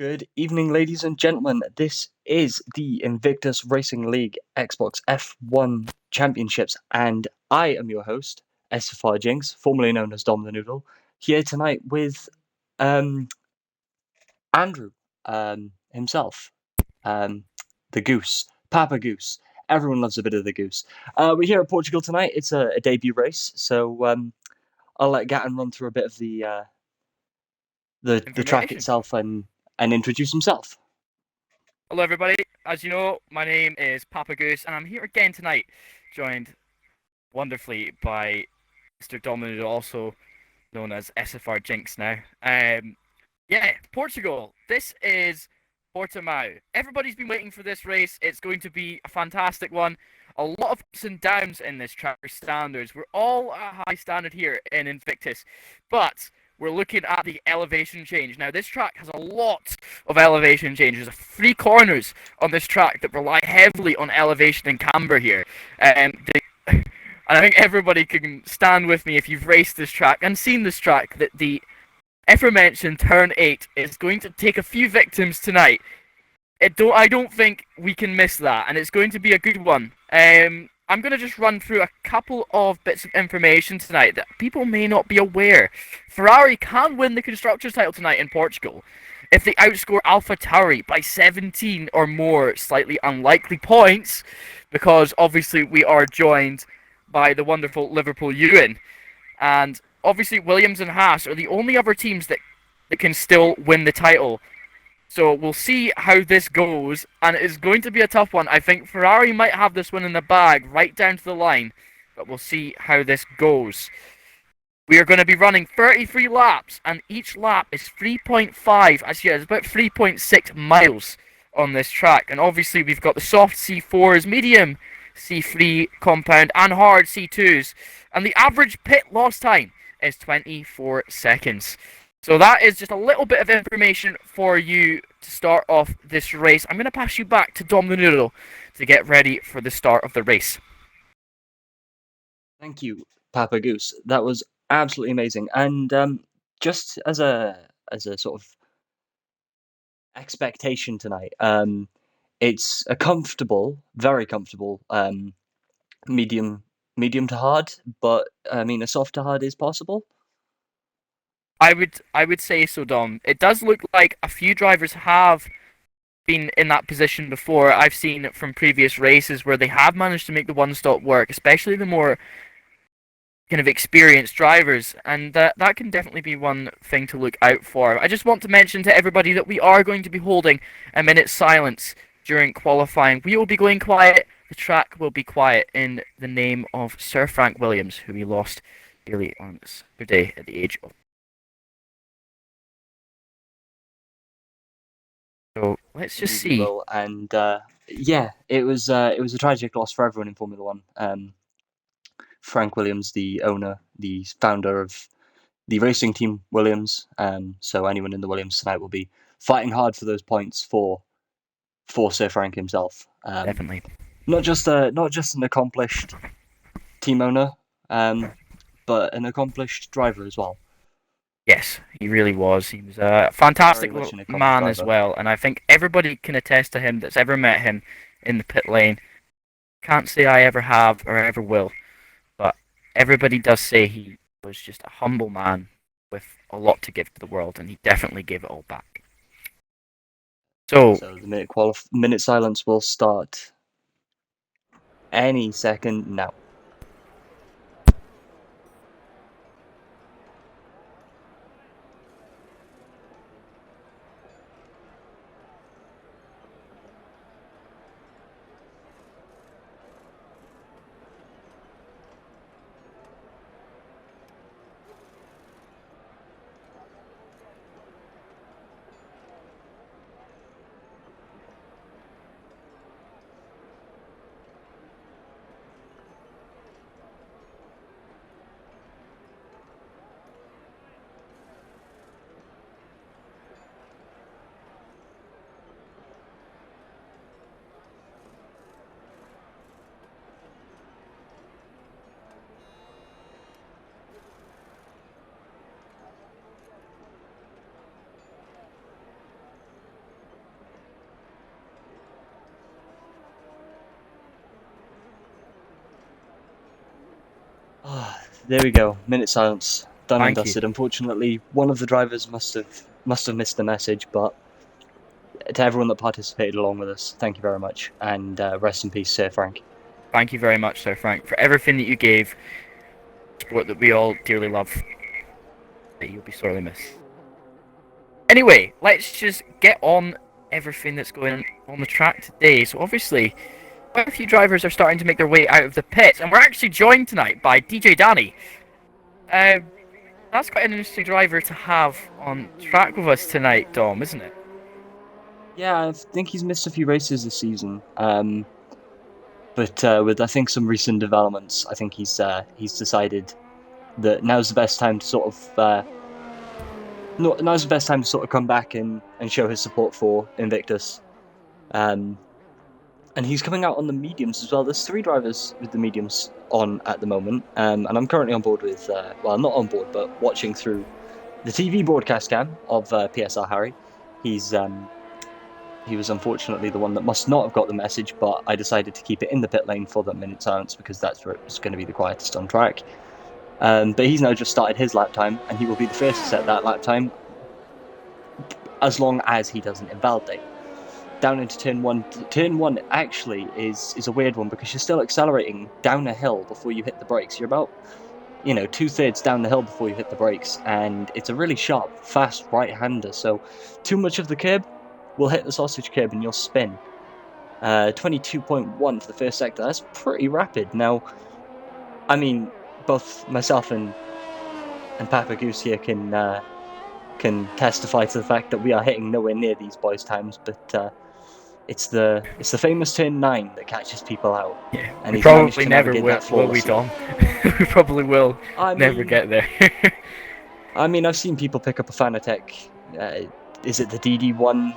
Good evening, ladies and gentlemen. This is the Invictus Racing League Xbox F1 Championships, and I am your host, Esports, formerly known as DomThNoodle, here tonight with Andrew himself, the Goose, Papa Goose. Everyone loves a bit of the Goose. We're here at Portugal tonight. It's a debut race, so I'll let Gatton run through a bit of the track Information. itself and introduce himself. Hello, everybody. As you know, my name is Papa Goose, and I'm here again tonight, joined wonderfully by Mr. Dominic, also known as SFR Jinx now. Yeah, Portugal. This is Portimao. Everybody's been waiting for this race. It's going to be a fantastic one. A lot of ups and downs in this track standards. We're all at a high standard here in Invictus, but we're looking at the elevation change. Now, this track has a lot of elevation changes. There's 3 corners on this track that rely heavily on elevation and camber here. And I think everybody can stand with me if you've raced this track and seen this track that the aforementioned turn 8 is going to take a few victims tonight. I don't think we can miss that, and it's going to be a good one. I'm going to just run through a couple of bits of information tonight that people may not be aware. Ferrari can win the Constructors' title tonight in Portugal if they outscore AlphaTauri by 17 or more slightly unlikely points, because obviously we are joined by the wonderful Liverpool Ewan. And obviously Williams and Haas are the only other teams that can still win the title. So we'll see how this goes, and it's going to be a tough one. I think Ferrari might have this one in the bag right down to the line, but we'll see how this goes. We are going to be running 33 laps, and each lap is 3.5, actually it's about 3.6 miles on this track. And obviously we've got the soft C4s, medium C3 compound, and hard C2s. And the average pit loss time is 24 seconds. So that is just a little bit of information for you to start off this race. I'm going to pass you back to DomThNoodle to get ready for the start of the race. Thank you, Papa Goose. That was absolutely amazing. And just as a sort of expectation tonight, it's a comfortable, very comfortable medium to hard, but I mean a soft to hard is possible. I would say so, Dom. It does look like a few drivers have been in that position before. I've seen it from previous races where they have managed to make the one-stop work, especially the more kind of experienced drivers, and that can definitely be one thing to look out for. I just want to mention to everybody that we are going to be holding a minute's silence during qualifying. We will be going quiet. The track will be quiet in the name of Sir Frank Williams, who we lost early on Saturday at the age of. So let's just see. Will. And yeah, it was a tragic loss for everyone in Formula One. Frank Williams, the owner, the founder of the racing team Williams. So anyone in the Williams tonight will be fighting hard for those points for Sir Frank himself. Definitely. Not just an accomplished team owner, but an accomplished driver as well. Yes, he really was. He was a fantastic man as well, and I think everybody can attest to him that's ever met him in the pit lane. Can't say I ever have or ever will, but everybody does say he was just a humble man with a lot to give to the world, and he definitely gave it all back. So the minute silence will start any second now. There we go. Minute silence. Done and Thank you. dusted. Unfortunately, one of the drivers must have missed the message, but to everyone that participated along with us, thank you very much, and rest in peace, Sir Frank. Thank you very much, Sir Frank, for everything that you gave. Sport that we all dearly love. You'll be sorely missed. Anyway, let's just get on everything that's going on the track today. So obviously, quite a few drivers are starting to make their way out of the pits, and we're actually joined tonight by DJ Danny. That's quite an interesting driver to have on track with us tonight, Dom, isn't it? Yeah, I think he's missed a few races this season. But with I think some recent developments, I think he's decided that now's the best time to sort of now's the best time to sort of come back and show his support for Invictus. And he's coming out on the mediums as well. There's 3 drivers with the mediums on at the moment, and I'm currently on board with well, not on board, but watching through the TV broadcast cam of PSR Harry. He was unfortunately the one that must not have got the message, but I decided to keep it in the pit lane for the minute silence because that's where it's going to be the quietest on track. But he's now just started his lap time, and he will be the first to set that lap time as long as he doesn't invalidate. Down into turn 1. Turn 1 actually is a weird one because you're still accelerating down a hill before you hit the brakes. You're about, 2/3 down the hill before you hit the brakes, and it's a really sharp, fast right-hander, so too much of the curb will hit the sausage curb and you'll spin. 22.1 for the first sector. That's pretty rapid. Now, I mean, both myself and Papa Goose here can testify to the fact that we are hitting nowhere near these boys' times, but it's the famous turn 9 that catches people out. Yeah, and we probably never will we, Dom? We probably will never get there. I mean, I've seen people pick up a Fanatec. Is it the DD1?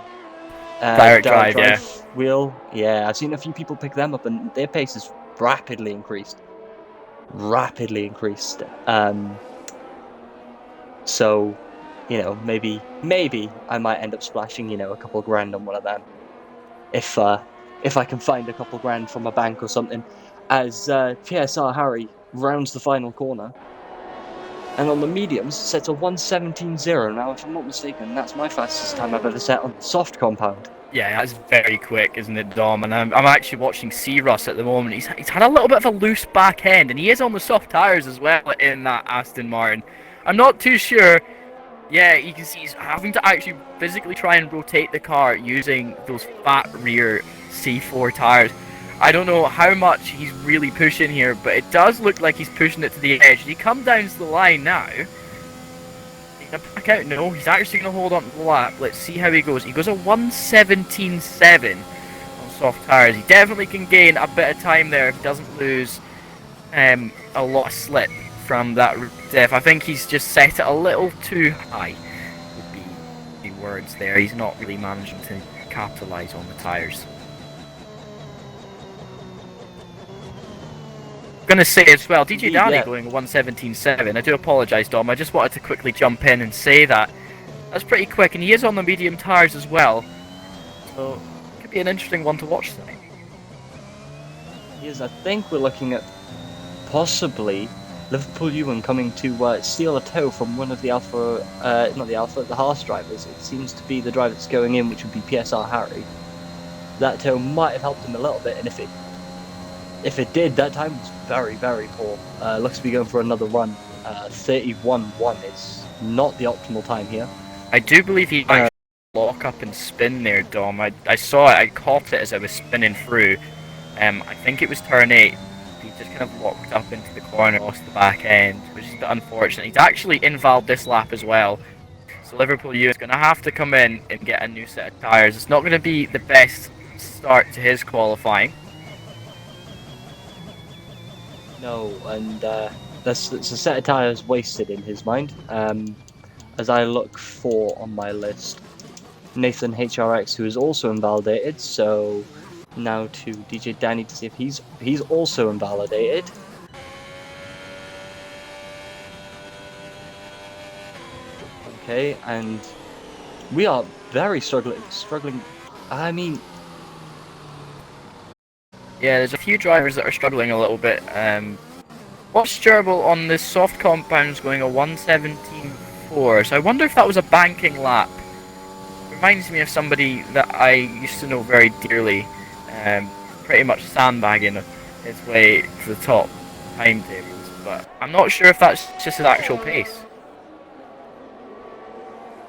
Direct drive wheel. Yeah, I've seen a few people pick them up, and their pace is rapidly increased. So, maybe I might end up splashing, a couple grand on one of them, if I can find a couple grand from a bank or something. As PSR Harry rounds the final corner, and on the mediums sets a 1:17.0. Now, if I'm not mistaken, that's my fastest time I've ever set on the soft compound. Yeah, that's very quick, isn't it, Dom? And I'm actually watching C-Russ at the moment. He's had a little bit of a loose back end, and he is on the soft tyres as well in that Aston Martin. I'm not too sure. Yeah, you can see he's having to actually physically try and rotate the car using those fat rear C4 tyres. I don't know how much he's really pushing here, but it does look like he's pushing it to the edge. He comes down to the line now. He's going to back out. No, he's actually going to hold on to the lap. Let's see how he goes. He goes a 1:17.7 on soft tyres. He definitely can gain a bit of time there if he doesn't lose a lot of slip from that def. I think he's just set it a little too high, would be the words there. He's not really managing to capitalise on the tyres. Going to say as well, DJ Danny going 1:17.7. I do apologise, Dom. I just wanted to quickly jump in and say that. That's pretty quick, and he is on the medium tyres as well. So, it could be an interesting one to watch tonight. Yes, I think we're looking at possibly Liverpool Ewan coming to steal a toe from one of the the Haas drivers. It seems to be the driver that's going in, which would be PSR Harry. That toe might have helped him a little bit, and if it did, that time was very, very poor. Looks to be going for another run. 31.1 is not the optimal time here. I do believe he actually lock up and spin there, Dom. I saw it, I caught it as I was spinning through. I think it was turn 8. He just kind of locked up into the corner, lost the back end, which is a bit unfortunate. He's actually invalid this lap as well. So Liverpool U is going to have to come in and get a new set of tyres. It's not going to be the best start to his qualifying. No, and that's a set of tyres wasted in his mind. As I look for on my list, Nathan HRX, who is also invalidated. So now to DJ Danny to see if he's also invalidated. Okay, and we are very struggling. I mean, yeah, there's a few drivers that are struggling a little bit What's durable on the soft compounds going a 1:17.4, so I wonder if that was a banking lap. Reminds me of somebody that I used to know very dearly, pretty much sandbagging his way to the top timetables, but I'm not sure if that's just his actual pace.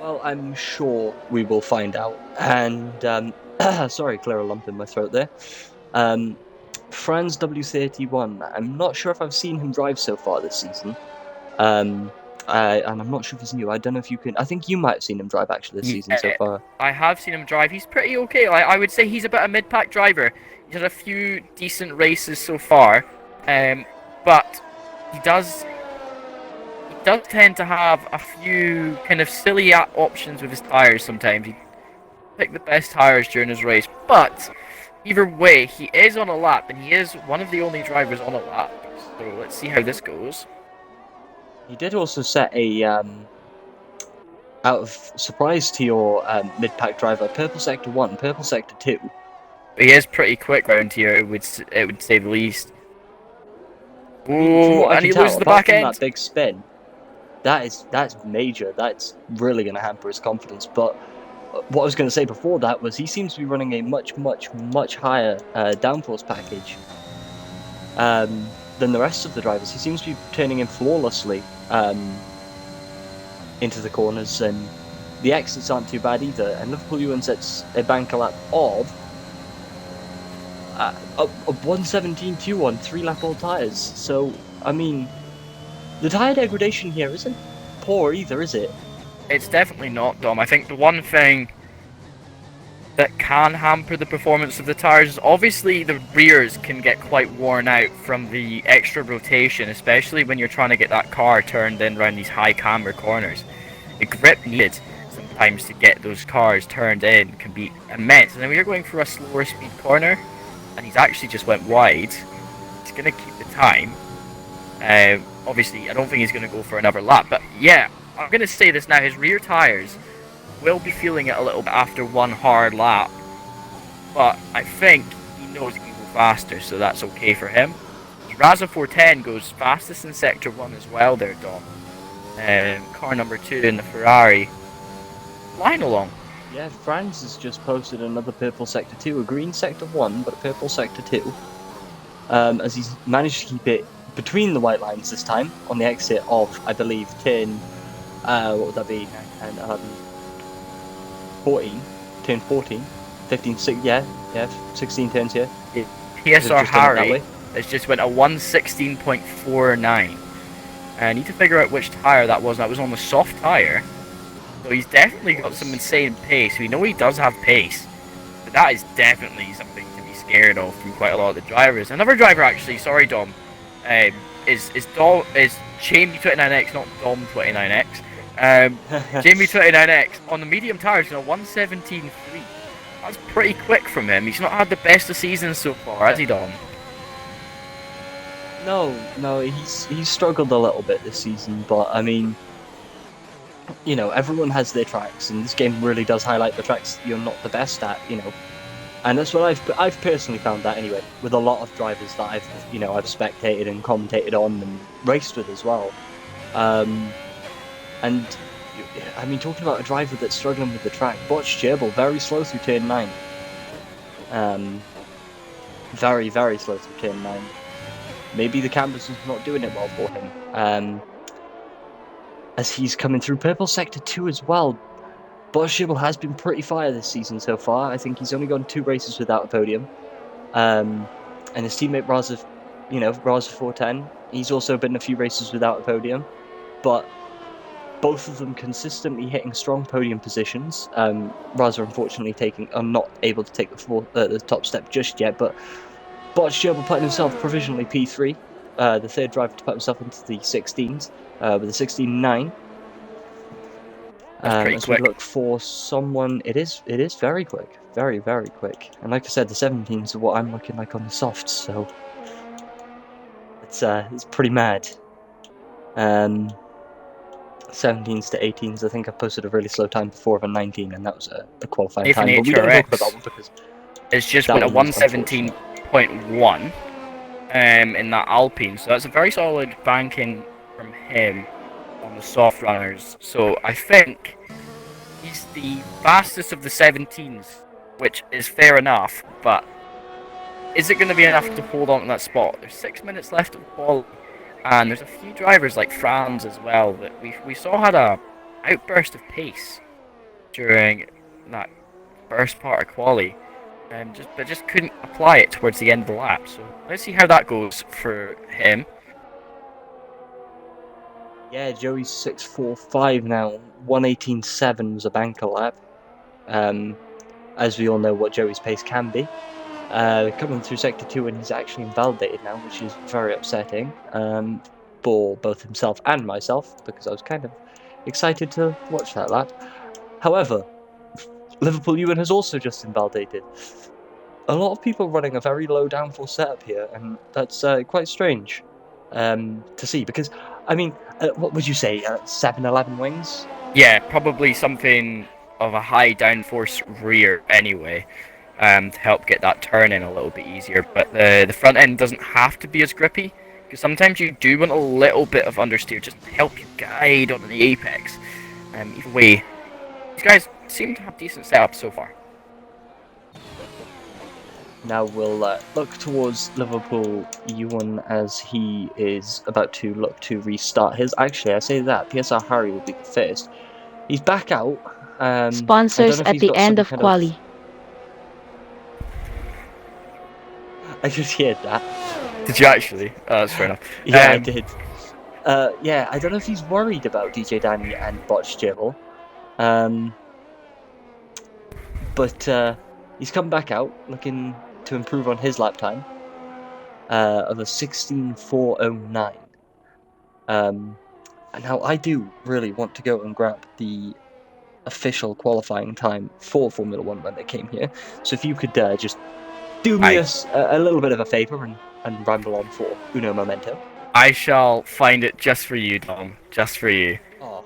Well, I'm sure we will find out. And sorry, clear a lump in my throat there. Franz W31. I'm not sure if I've seen him drive so far this season. And I'm not sure if he's new. I don't know if you can. I think you might have seen him drive actually this season so far. I have seen him drive. He's pretty okay. I would say he's about a mid-pack driver. He's had a few decent races so far, but he does tend to have a few kind of silly options with his tires sometimes. He pick the best tires during his race, but either way, he is on a lap, and he is one of the only drivers on a lap. So let's see how this goes. He did also set a out of surprise to your mid-pack driver, Purple Sector 1, Purple Sector 2. He is pretty quick round here, it would say the least. Ooh, and he loses the back end. That big spin, that's major. That's really going to hamper his confidence. But what I was going to say before that was he seems to be running a much higher downforce package than the rest of the drivers. He seems to be turning in flawlessly into the corners, and the exits aren't too bad either. And Liverpool Ewan sets a banker lap of a 1:17.2 on 3-lap old tyres. So, I mean, the tyre degradation here isn't poor either, is it? It's definitely not, Dom. I think the one thing that can hamper the performance of the tyres is obviously the rears can get quite worn out from the extra rotation, especially when you're trying to get that car turned in around these high camber corners. The grip needed sometimes to get those cars turned in can be immense. And then when you're going for a slower speed corner, and he's actually just went wide, he's going to keep the time. Obviously, I don't think he's going to go for another lap, but yeah, I'm going to say this now, his rear tyres will be feeling it a little bit after one hard lap, but I think he knows he can go faster, so that's okay for him. Raza 410 goes fastest in Sector 1 as well there, Dom. Car number 2 in the Ferrari, flying along. Yeah, Franz has just posted another Purple Sector 2, a green Sector 1, but a Purple Sector 2. As he's managed to keep it between the white lines this time, on the exit of, I believe, turn, what would that be, 10, 11, 14, turn 14, 15, 16 turns here. PSR Harry has just went a 1:16.49. I need to figure out which tyre that was. That was on the soft tyre. So he's definitely got some insane pace. We know he does have pace, but that is definitely something to be scared of from quite a lot of the drivers. Another driver, actually, sorry Dom, is Jamie29X, not Dom29X. Jamie29X on the medium tyres, 1:17.3. That's pretty quick from him. He's not had the best of seasons so far, has he, Dom? No, he's struggled a little bit this season, but I mean, you know, everyone has their tracks, and this game really does highlight the tracks you're not the best at, you know. And that's what I've personally found that anyway, with a lot of drivers that I've spectated and commentated on and raced with as well. And I mean, talking about a driver that's struggling with the track, Botch Gerbil, very slow through turn 9. Very slow through turn 9. Maybe the canvas is not doing it well for him. As he's coming through Purple Sector 2 as well. Botch Gerbil has been pretty fire this season so far. I think he's only gone 2 races without a podium. And his teammate Raza 410, he's also been a few races without a podium. But both of them consistently hitting strong podium positions. Raza unfortunately not able to take the top step just yet, but Botch Gerbil putting himself provisionally P3, the third driver to put himself into the 16s, with a 16.9. That's pretty quick. We look for someone, it is very quick, very quick. And like I said, the 17s are what I'm looking like on the softs, so it's pretty mad. 17s to 18s, I think I posted a really slow time before of a 19, and that was a qualifying time. But we don't talk about that one because it's just went a 1:17.1. in that Alpine. So that's a very solid banking from him on the soft runners. So I think he's the fastest of the 17s, which is fair enough, but is it going to be enough to hold on to that spot? There's 6 minutes left of the quali, and there's a few drivers like Franz as well that we saw had a outburst of pace during that first part of quali, and just couldn't apply it towards the end of the lap. So let's see how that goes for him. Yeah, Joey's 6:45 now. 1:18.7 was a banker lap. As we all know what Joey's pace can be. Coming through Sector 2, and he's actually invalidated now, which is very upsetting for both himself and myself, because I was kind of excited to watch that lap. However, Liverpool Ewan has also just invalidated. A lot of people running a very low downforce setup here, and that's quite strange to see, because, I mean, what would you say, 7-11 wings? Yeah, probably something of a high downforce rear anyway, to help get that turn in a little bit easier. But the front end doesn't have to be as grippy, because sometimes you do want a little bit of understeer just to help you guide on the apex. Either way, these guys seem to have decent setups so far. Now we'll look towards Liverpool Ewan as he is about to look to restart his. Actually, I say that PSR Harry will be the first. He's back out. Sponsors at the end of quali. I just heard that. Did you actually? That's fair enough. Yeah, I did. Yeah, I don't know if he's worried about DJ Danny and Botch Jibble. But he's come back out looking to improve on his lap time of a 16:409. And now I do really want to go and grab the official qualifying time for Formula 1 when they came here. So if you could just do me a little bit of a favour and ramble on for uno momento. I shall find it just for you, Dom. Just for you. Oh,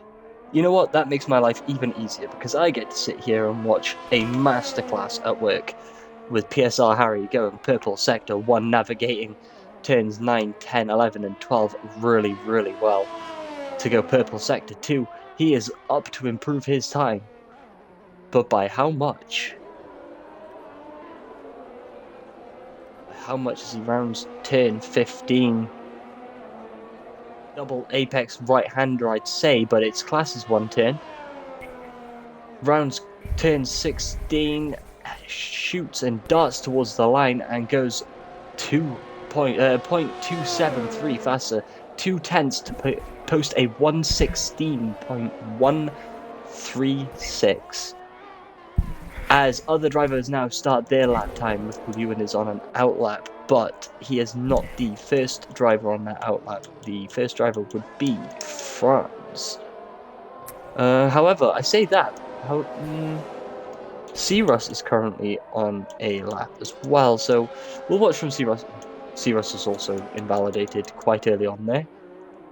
you know what? That makes my life even easier, because I get to sit here and watch a masterclass at work with PSR Harry going purple sector 1, navigating turns 9, 10, 11 and 12 really, really well to go purple sector 2. He is up to improve his time. But by how much? How much as he rounds turn 15? Double apex right-hander, I'd say, but it's class as one turn. Rounds turn 16, shoots and darts towards the line and goes 0.273 faster, 0.2 to post a 116.136. As other drivers now start their lap time, Liverpool Ewan is on an outlap, but he is not the first driver on that outlap. The first driver would be Franz. However, I say that, C-Russ is currently on a lap as well, so we'll watch from C-Russ. C-Russ is also invalidated quite early on there.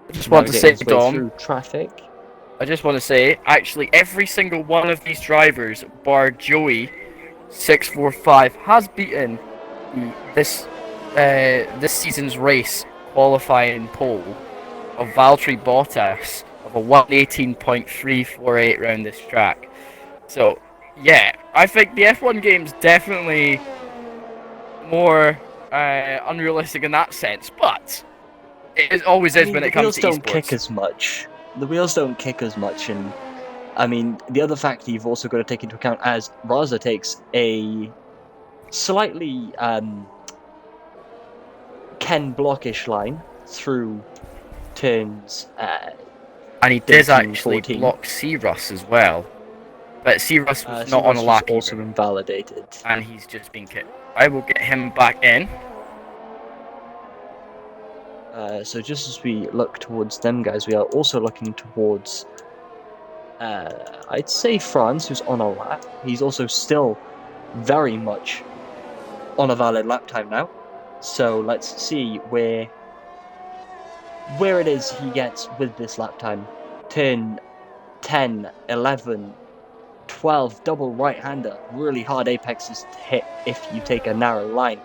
I just want to say, Dom, through traffic. I just want to say, actually, every single one of these drivers, bar Joey, 645, has beaten this season's race qualifying pole of Valtteri Bottas of a 118.348 round this track. So, yeah, I think the F1 game's definitely more unrealistic in that sense, but it always is when it comes to esports. The wheels don't kick as much. The wheels don't kick as much, and I mean, the other factor you've also got to take into account, as Raza takes a slightly Ken Blockish line through turns and he did actually 14. Block C-Russ as well, but C-Russ was not on a lap, also invalidated, and he's just been kicked. I will get him back in. So just as we look towards them guys, we are also looking towards, I'd say Franz, who's on a lap. He's also still very much on a valid lap time now. So let's see where it is he gets with this lap time. Turn 10, 11, 12, double right-hander. Really hard apexes to hit if you take a narrow line.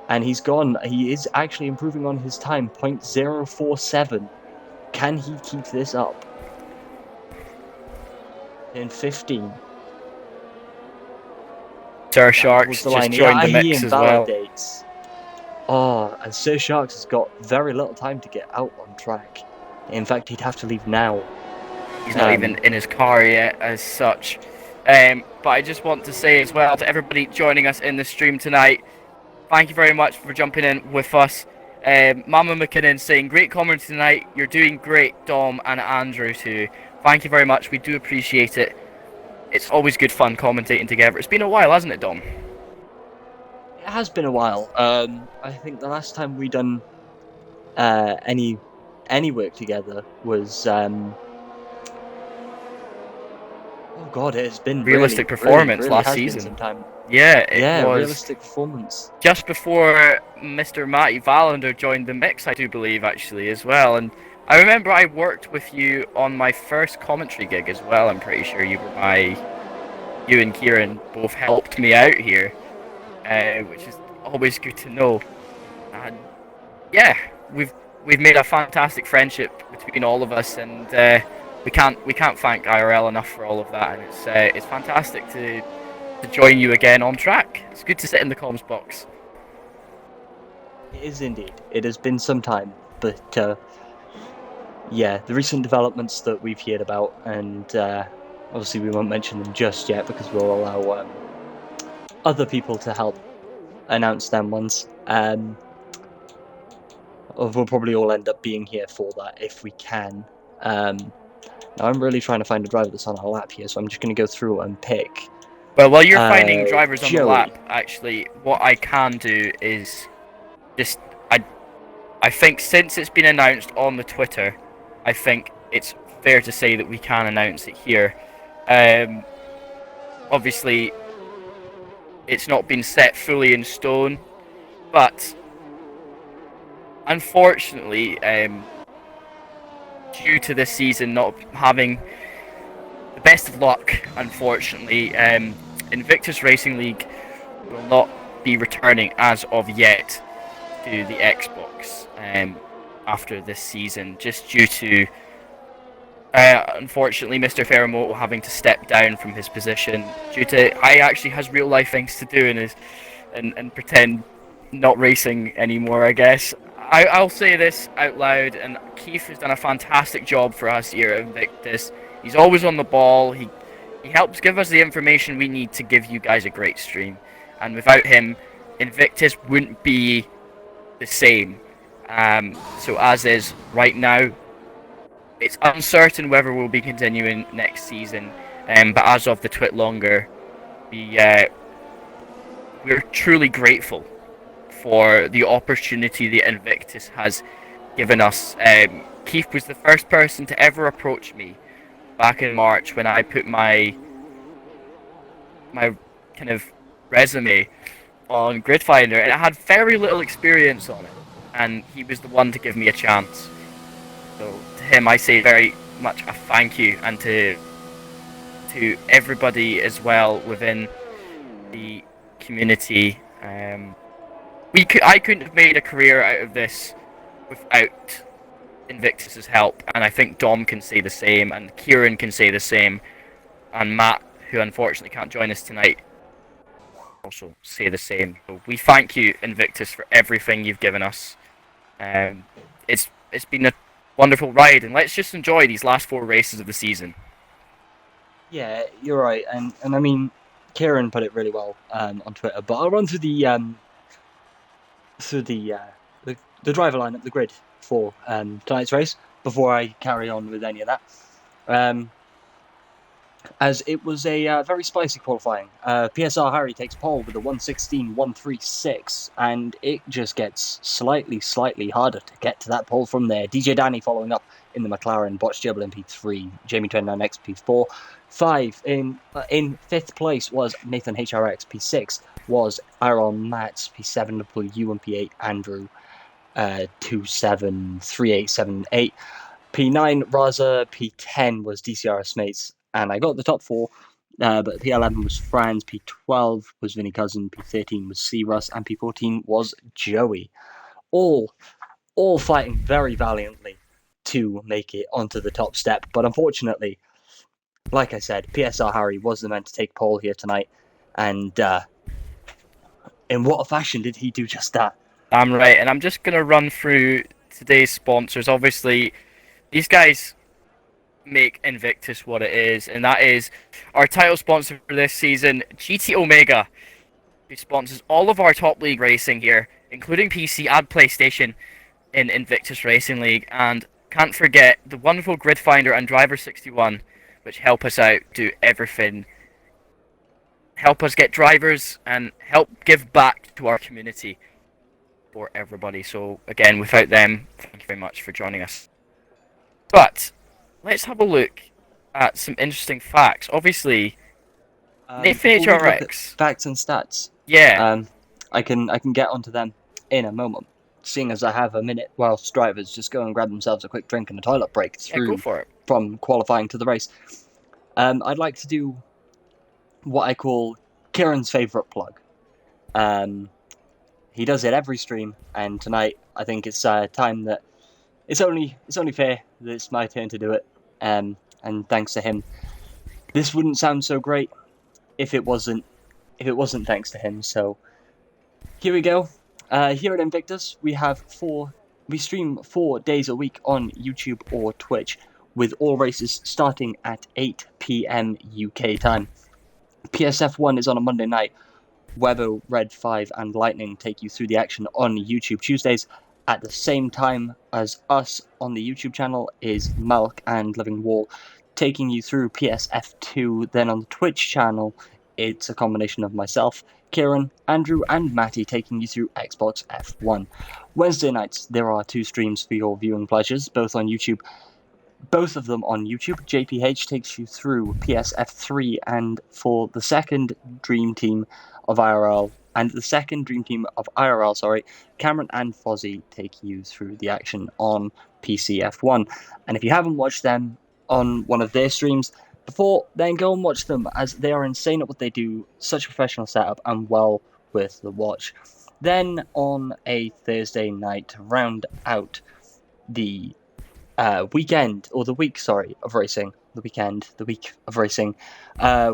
and he's gone. He is actually improving on his time, 0.047. Can he keep this up? In 15. Sir Sharks just joined the mix as well. Oh, and Sir Sharks has got very little time to get out on track. In fact, he'd have to leave now. He's not even in his car yet, as such. But I just want to say as well to everybody joining us in the stream tonight, thank you very much for jumping in with us. Mama McKinnon saying, great commentary tonight. You're doing great, Dom and Andrew too. Thank you very much. We do appreciate it. It's always good fun commentating together. It's been a while, hasn't it, Dom? It has been a while. I think the last time we done any work together was oh god, it has been Realistic Performance last season. Sometime. Yeah, it was Realistic Performance. Just before Mr. Matty Valander joined the mix, I do believe, actually, as well. And I remember I worked with you on my first commentary gig as well. I'm pretty sure you and Kieran both helped me out here, which is always good to know. And yeah, we've made a fantastic friendship between all of us, and we can't thank IRL enough for all of that. And it's fantastic to join you again on track. It's good to sit in the comms box. It is indeed. It has been some time, but yeah, the recent developments that we've heard about, and obviously we won't mention them just yet because we'll allow other people to help announce them ones. We'll probably all end up being here for that if we can. Now I'm really trying to find a driver that's on our lap here, so I'm just going to go through and pick. Well, while you're finding drivers on the lap, actually, what I can do is just I think since it's been announced on the Twitter, I think it's fair to say that we can announce it here. Obviously, it's not been set fully in stone, but unfortunately, due to this season not having the best of luck, unfortunately, Invictus Racing League will not be returning as of yet to the Xbox after this season, just due to unfortunately Mr. Ferramoto having to step down from his position due to he actually has real life things to do and pretend not racing anymore, I guess. I'll say this out loud, and Keith has done a fantastic job for us here at Invictus. He's always on the ball. He helps give us the information we need to give you guys a great stream, and without him, Invictus wouldn't be the same. So as is right now, it's uncertain whether we'll be continuing next season, but as of the twit longer, we're truly grateful for the opportunity that Invictus has given us. Keith was the first person to ever approach me back in March when I put my kind of resume on Gridfinder, and I had very little experience on it, and he was the one to give me a chance. So to him I say very much a thank you, and to everybody as well within the community. I couldn't have made a career out of this without Invictus's help, and I think Dom can say the same, and Kieran can say the same, and Matt, who unfortunately can't join us tonight, also say the same. So we thank you, Invictus, for everything you've given us. It's been a wonderful ride, and let's just enjoy these last 4 races of the season. Yeah, you're right, and I mean, Kieran put it really well on Twitter, but I'll run through the driver lineup, the grid for tonight's race before I carry on with any of that. As it was a very spicy qualifying. PSR Harry takes pole with a 1:16.136, and it just gets slightly harder to get to that pole from there. DJ Danny following up in the McLaren, Botch Jebel in P3, Jamie 29X P4. 5 in 5th place was Nathan HRX. P6 was Aaron Matz. P7 W and P8 Andrew 27378. P9 Raza. P10 was DCRS Mates, and I got the top 4 But P11 was Franz, P12 was Vinny Cousin, P13 was C. Russ, and P14 was Joey. All fighting very valiantly to make it onto the top step. But unfortunately, like I said, PSR Harry was the man to take pole here tonight. And in what fashion did he do just that? I'm right, and I'm just going to run through today's sponsors. Obviously, these guys make Invictus what it is, and that is our title sponsor for this season, GT Omega, who sponsors all of our top league racing here, including PC and PlayStation in Invictus Racing League. And can't forget the wonderful Grid Finder and Driver 61, which help us out, do everything, help us get drivers, and help give back to our community for everybody. So again, without them, thank you very much for joining us. But let's have a look at some interesting facts. Obviously, Nathan HRX. Facts and stats. Yeah. I can get onto them in a moment, seeing as I have a minute whilst drivers just go and grab themselves a quick drink and a toilet break through go for it. From qualifying to the race. I'd like to do what I call Kieran's favourite plug. He does it every stream, and tonight I think it's time that it's only fair that it's my turn to do it. And thanks to him, this wouldn't sound so great if it wasn't thanks to him. So here we go. Here at Invictus, we stream 4 days a week on YouTube or Twitch, with all races starting at 8 p.m. UK time. PSF1 is on a Monday night. Webber, Red 5, and Lightning take you through the action on YouTube Tuesdays. At the same time as us on the YouTube channel is Malk and Livingwall taking you through PS F2. Then on the Twitch channel, it's a combination of myself, Kieran, Andrew, and Matty taking you through Xbox F1. Wednesday nights, there are 2 streams for your viewing pleasures, both on YouTube. Both of them on YouTube. JPH takes you through PS F3, and for the second Dream Team of IRL, Cameron and Fozzy take you through the action on PC F1. And if you haven't watched them on one of their streams before, then go and watch them, as they are insane at what they do, such a professional setup, and well worth the watch. Then on a Thursday night, to round out the week of racing,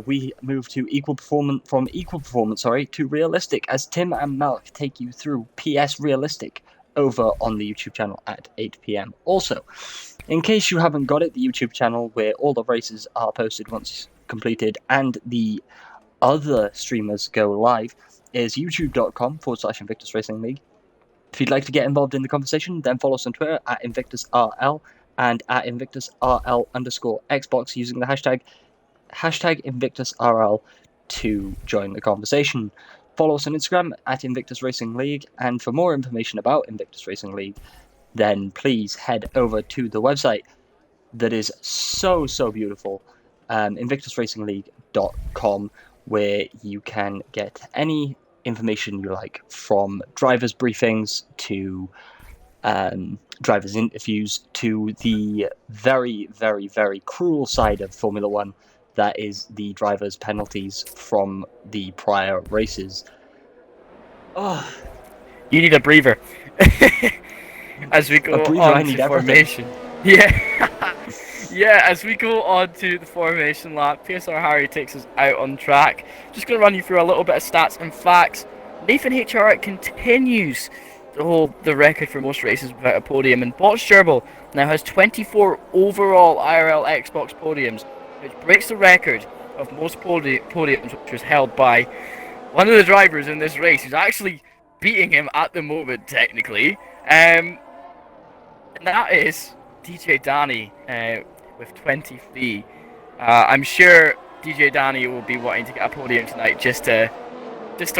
we move to equal performance to realistic, as Tim and Malk take you through PS Realistic over on the YouTube channel at 8 p.m. Also, in case you haven't got it, the YouTube channel where all the races are posted once completed and the other streamers go live is youtube.com/Invictus Racing League. If you'd like to get involved in the conversation, then follow us on Twitter at InvictusRL and at InvictusRL_Xbox using the hashtag InvictusRL to join the conversation. Follow us on Instagram at Invictus Racing League, and for more information about Invictus Racing League, then please head over to the website that is so beautiful, invictusracingleague.com, where you can get any information you like, from drivers' briefings to drivers' interviews to the very cruel side of Formula One, that is the drivers' penalties from the prior races. Oh, you need a breather. As we go on to formation. Yeah, as we go on to the formation lap, PSR Harry takes us out on track. Just going to run you through a little bit of stats and facts. Nathan HRX continues to hold the record for most races without a podium, and Botch Gerbil now has 24 overall IRL Xbox podiums, which breaks the record of most podiums, which was held by one of the drivers in this race, who's actually beating him at the moment, technically. And that is DJ Danny with 23. I'm sure DJ Danny will be wanting to get a podium tonight just to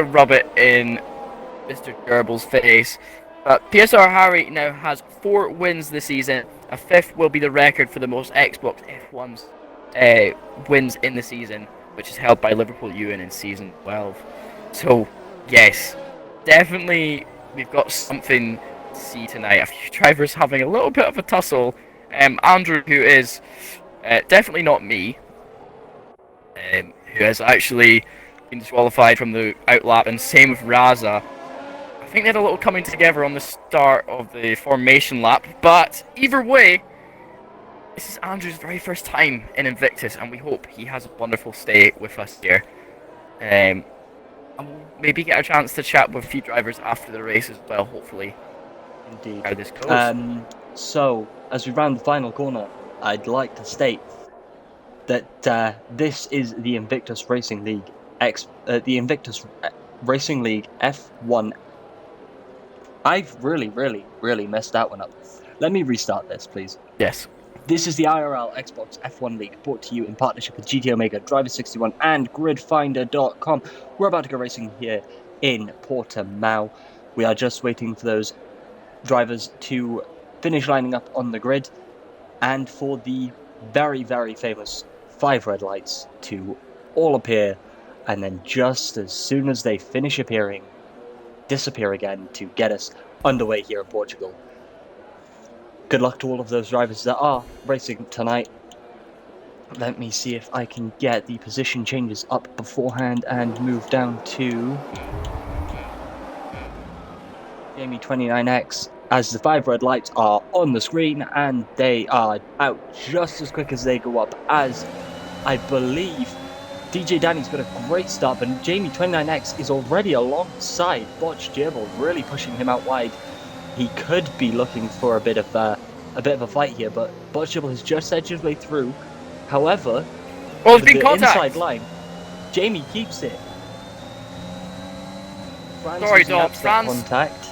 rub it in Mr. Gerbil's face. But PSR Harry now has 4 wins this season. A 5th will be the record for the most Xbox F1's wins in the season, which is held by Liverpool Ewan in season 12. So, yes, definitely we've got something to see tonight. A few drivers having a little bit of a tussle. Andrew, who is definitely not me, who has actually been disqualified from the outlap, and same with Raza. I think they had a little coming together on the start of the formation lap, but either way, this is Andrew's very first time in Invictus, and we hope he has a wonderful stay with us here. And we'll maybe get a chance to chat with a few drivers after the race as well, hopefully. Indeed. How this goes. So, as we round the final corner, I'd like to state that this is the Invictus Racing League, the Invictus Racing League F1. I've really messed that one up. Let me restart this, please. Yes. This is the IRL Xbox F1 League, brought to you in partnership with GT Omega, Driver61, and GridFinder.com. We're about to go racing here in Portimao. We are just waiting for those drivers to finish lining up on the grid, and for the very famous 5 red lights to all appear, and then just as soon as they finish appearing, disappear again to get us underway here in Portugal. Good luck to all of those drivers that are racing tonight. Let me see if I can get the position changes up beforehand and move down to Jamie 29X as the 5 red lights are on the screen, and they are out just as quick as they go up, as I believe DJ Danny's got a great start, but Jamie 29X is already alongside Botch Gerbil, really pushing him out wide. He could be looking for a bit of a fight here, but Botch Gerbil has just edged his way through. However, there's been contact. Inside line, Jamie keeps it. Sorry, Dom. Contact.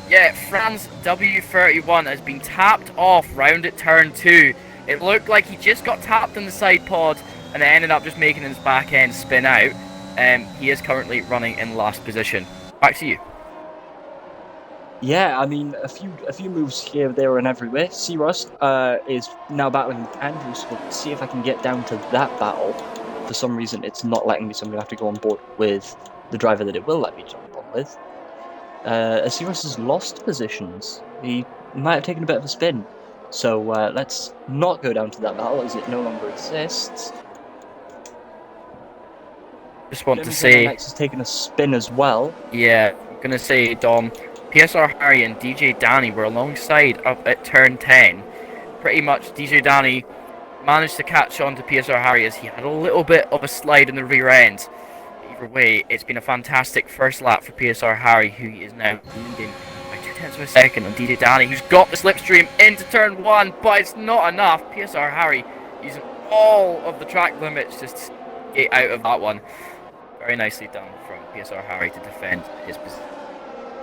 Yeah, Franz W31 has been tapped off round at turn 2. It looked like he just got tapped in the side pod and it ended up just making his back end spin out. He is currently running in last position. Back to you. Yeah, I mean, a few moves here, there, and everywhere. C-Russ is now battling with Andrew, so we'll see if I can get down to that battle. For some reason, it's not letting me, so I'm going to have to go on board with the driver that it will let me jump on with. C-Russ has lost positions. He might have taken a bit of a spin. So let's not go down to that battle, as it no longer exists. Just want to say... Next has taken a spin as well. Yeah, I'm going to say, Dom, PSR Harry and DJ Danny were alongside up at turn 10. Pretty much DJ Danny managed to catch on to PSR Harry as he had a little bit of a slide in the rear end. Either way, it's been a fantastic first lap for PSR Harry, who is now leading by 0.2 of a second on DJ Danny, who's got the slipstream into turn 1, but it's not enough. PSR Harry using all of the track limits just to get out of that one. Very nicely done from PSR Harry to defend his position.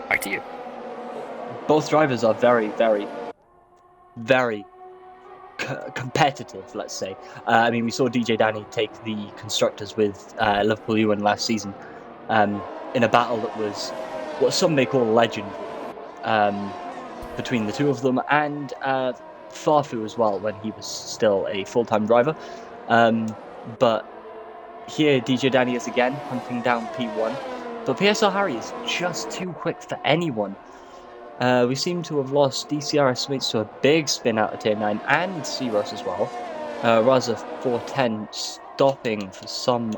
Back to you. Both drivers are very competitive, let's say. I mean, we saw DJ Danny take the constructors with Liverpool Ewan last season in a battle that was what some may call legendary between the two of them, and Farfu as well when he was still a full-time driver. But here DJ Danny is again hunting down P1, but PSR Harry is just too quick for anyone. We seem to have lost DCRS mates to a big spin out of Tier 9 and C-Russ as well. Raza 410 stopping for some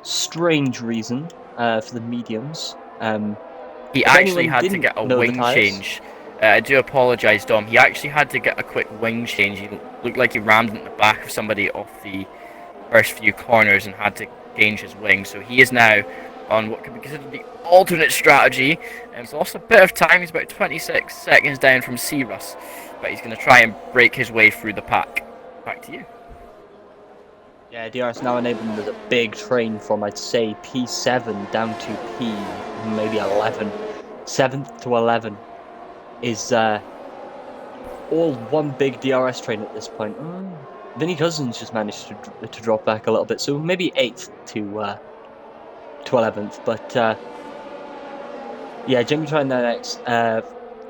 strange reason for the mediums. He actually had to get a wing change. I do apologise, Dom. He actually had to get a quick wing change. He looked like he rammed into the back of somebody off the first few corners and had to change his wing. So he is now on what could be considered the alternate strategy, and he's lost a bit of time. He's about 26 seconds down from C-Russ, but he's going to try and break his way through the pack. Back to you. Yeah, DRS now enabling with a big train from, I'd say, P7 down to P maybe 11. 7th to 11 is all one big DRS train at this point. Vinny Cousins just managed to drop back a little bit, so maybe 8th to 11th, but yeah, Jimmy trying that next,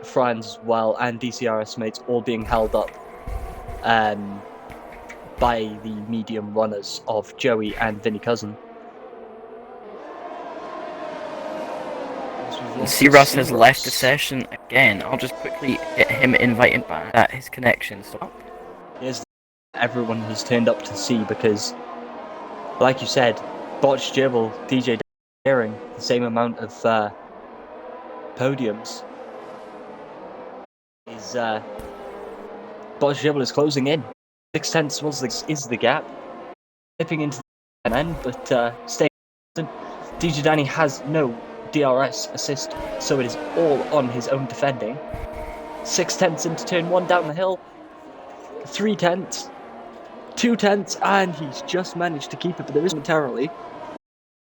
Franz as well, and DCRS mates all being held up by the medium runners of Joey and Vinny Cousin. C-Russ has left the session again. I'll just quickly get him invited back at his connection stop. Yes, everyone has turned up to see, because like you said, Botched Jibble, DJ Daring, the same amount of podiums. Botched Jibble is closing in. 0.6 is the gap. Dipping into the end, but staying. DJ Danny has no DRS assist, so it is all on his own defending. 0.6 into turn 1 down the hill. 0.3, 0.2, and he's just managed to keep it, but there is momentarily. It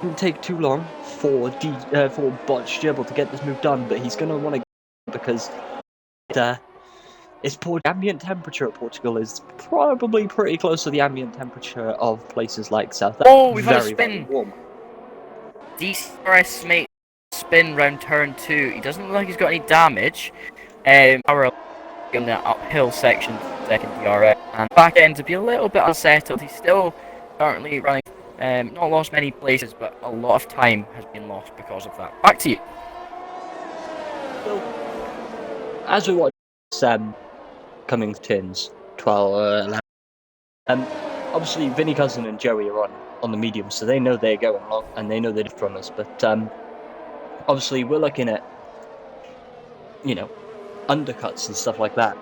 didn't take too long for Botched Jibble to get this move done, but he's going to want to because it's ambient temperature at Portugal is probably pretty close to the ambient temperature of places like South Africa. Oh, we've had a spin. Very warm. DRS mate spin round turn 2. He doesn't look like he's got any damage. IRL in the uphill section, second DRS, and back end to be a little bit unsettled. He's still currently running. Not lost many places, but a lot of time has been lost because of that. Back to you. So, as we watch coming turns 12, 11, obviously Vinny Cousin and Joey are on the medium, so they know they're going along and they know they're from us. But obviously we're looking at, you know, undercuts and stuff like that.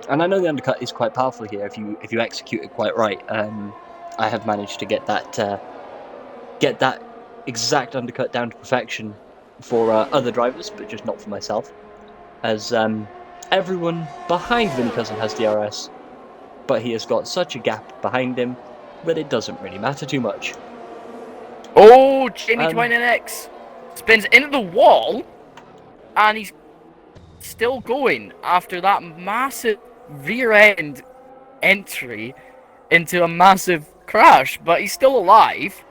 And I know the undercut is quite powerful here if you execute it quite right. I have managed to get that exact undercut down to perfection for other drivers, but just not for myself. As everyone behind Vinny Cousin has DRS, but he has got such a gap behind him that it doesn't really matter too much. Oh, Jamie Twine-NX spins into the wall, and he's still going after that massive rear end entry into a massive crash, but he's still alive.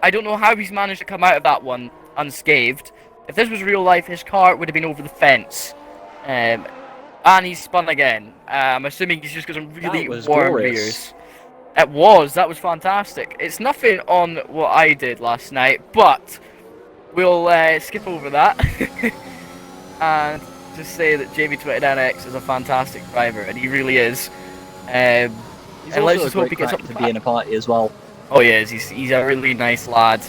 I don't know how he's managed to come out of that one unscathed. If this was real life, his car would have been over the fence. And he's spun again. I'm assuming he's just got some really warm rears. That was fantastic. It's nothing on what I did last night, but we'll skip over that. And just say that Jamie Twine-NX is a fantastic driver, and he really is. And let's just hope he gets up to be in a party as well. Oh yeah, he's a really nice lad.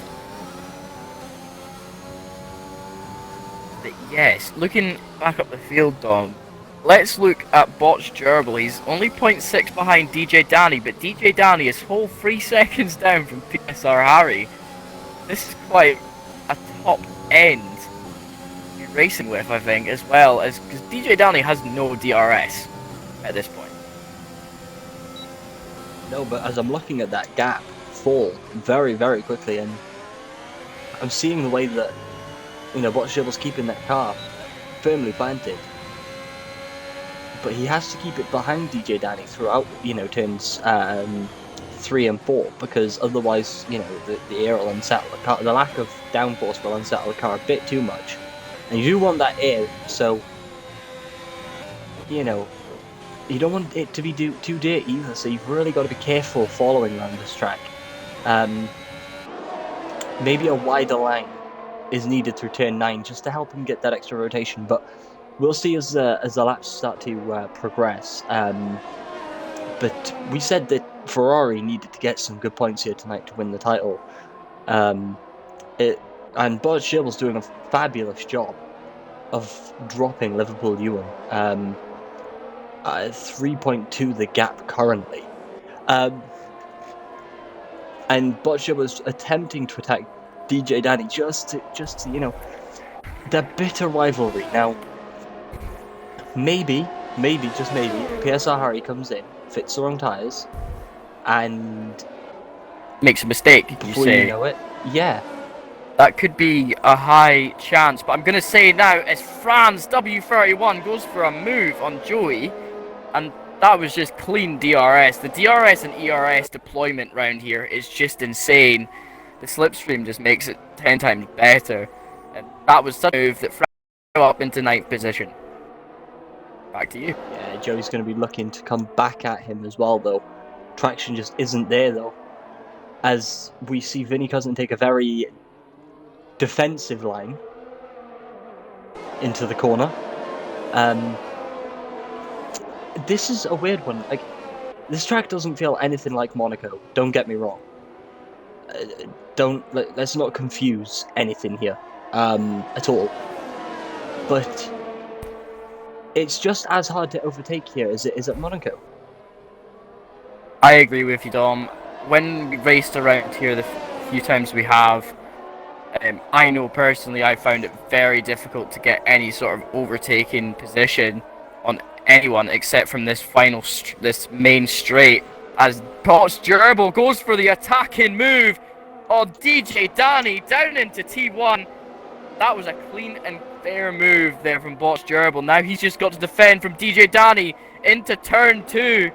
But yes, looking back up the field, Dom, let's look at Botched Jibble. He's only 0.6 behind DJ Danny, but DJ Danny is whole 3 seconds down from PSR Harry. This is quite a top end you're racing with, I think, as well, as because DJ Danny has no DRS at this point. No, but as I'm looking at that gap fall very, very quickly, and I'm seeing the way that, you know, Botched Jibble's keeping that car firmly planted, but he has to keep it behind DJ Danny throughout, you know, turns 3 and 4, because otherwise, you know, the air will unsettle the car. The lack of downforce will unsettle the car a bit too much, and you do want that air, so, you know, you don't want it to be too dirty either, so you've really got to be careful following around this track. Maybe a wider line is needed through turn 9 just to help him get that extra rotation, but we'll see as the laps start to progress. But we said that Ferrari needed to get some good points here tonight to win the title. And Botched Jibble's doing a fabulous job of dropping Liverpool Ewan. 3.2 the gap currently. And Botched Jibble was attempting to attack DJ Danny just to, you know, the bitter rivalry. Now, maybe, just maybe, PSR Harry comes in, fits the wrong tyres, and makes a mistake, before you know it, yeah. That could be a high chance, but I'm going to say now, as Franz W31 goes for a move on Joey, and that was just clean DRS. The DRS and ERS deployment round here is just insane. The slipstream just makes it 10 times better. And that was such a move that Franz got up into 9th position. Back to you. Yeah, Joey's going to be looking to come back at him as well, though. Traction just isn't there, though. As we see Vinny Cousin take a very defensive line into the corner. This is a weird one. Like, this track doesn't feel anything like Monaco, don't get me wrong. let's not confuse anything here at all. But it's just as hard to overtake here as it is at Monaco. I agree with you, Dom. When we raced around here the few times we have, I know personally I found it very difficult to get any sort of overtaking position on anyone except from this this main straight, as Potts Gerbil goes for the attacking move on DJ Danny down into T1. That was a clean and fair move there from Bots Gerbil. Now he's just got to defend from DJ Danny into turn 2.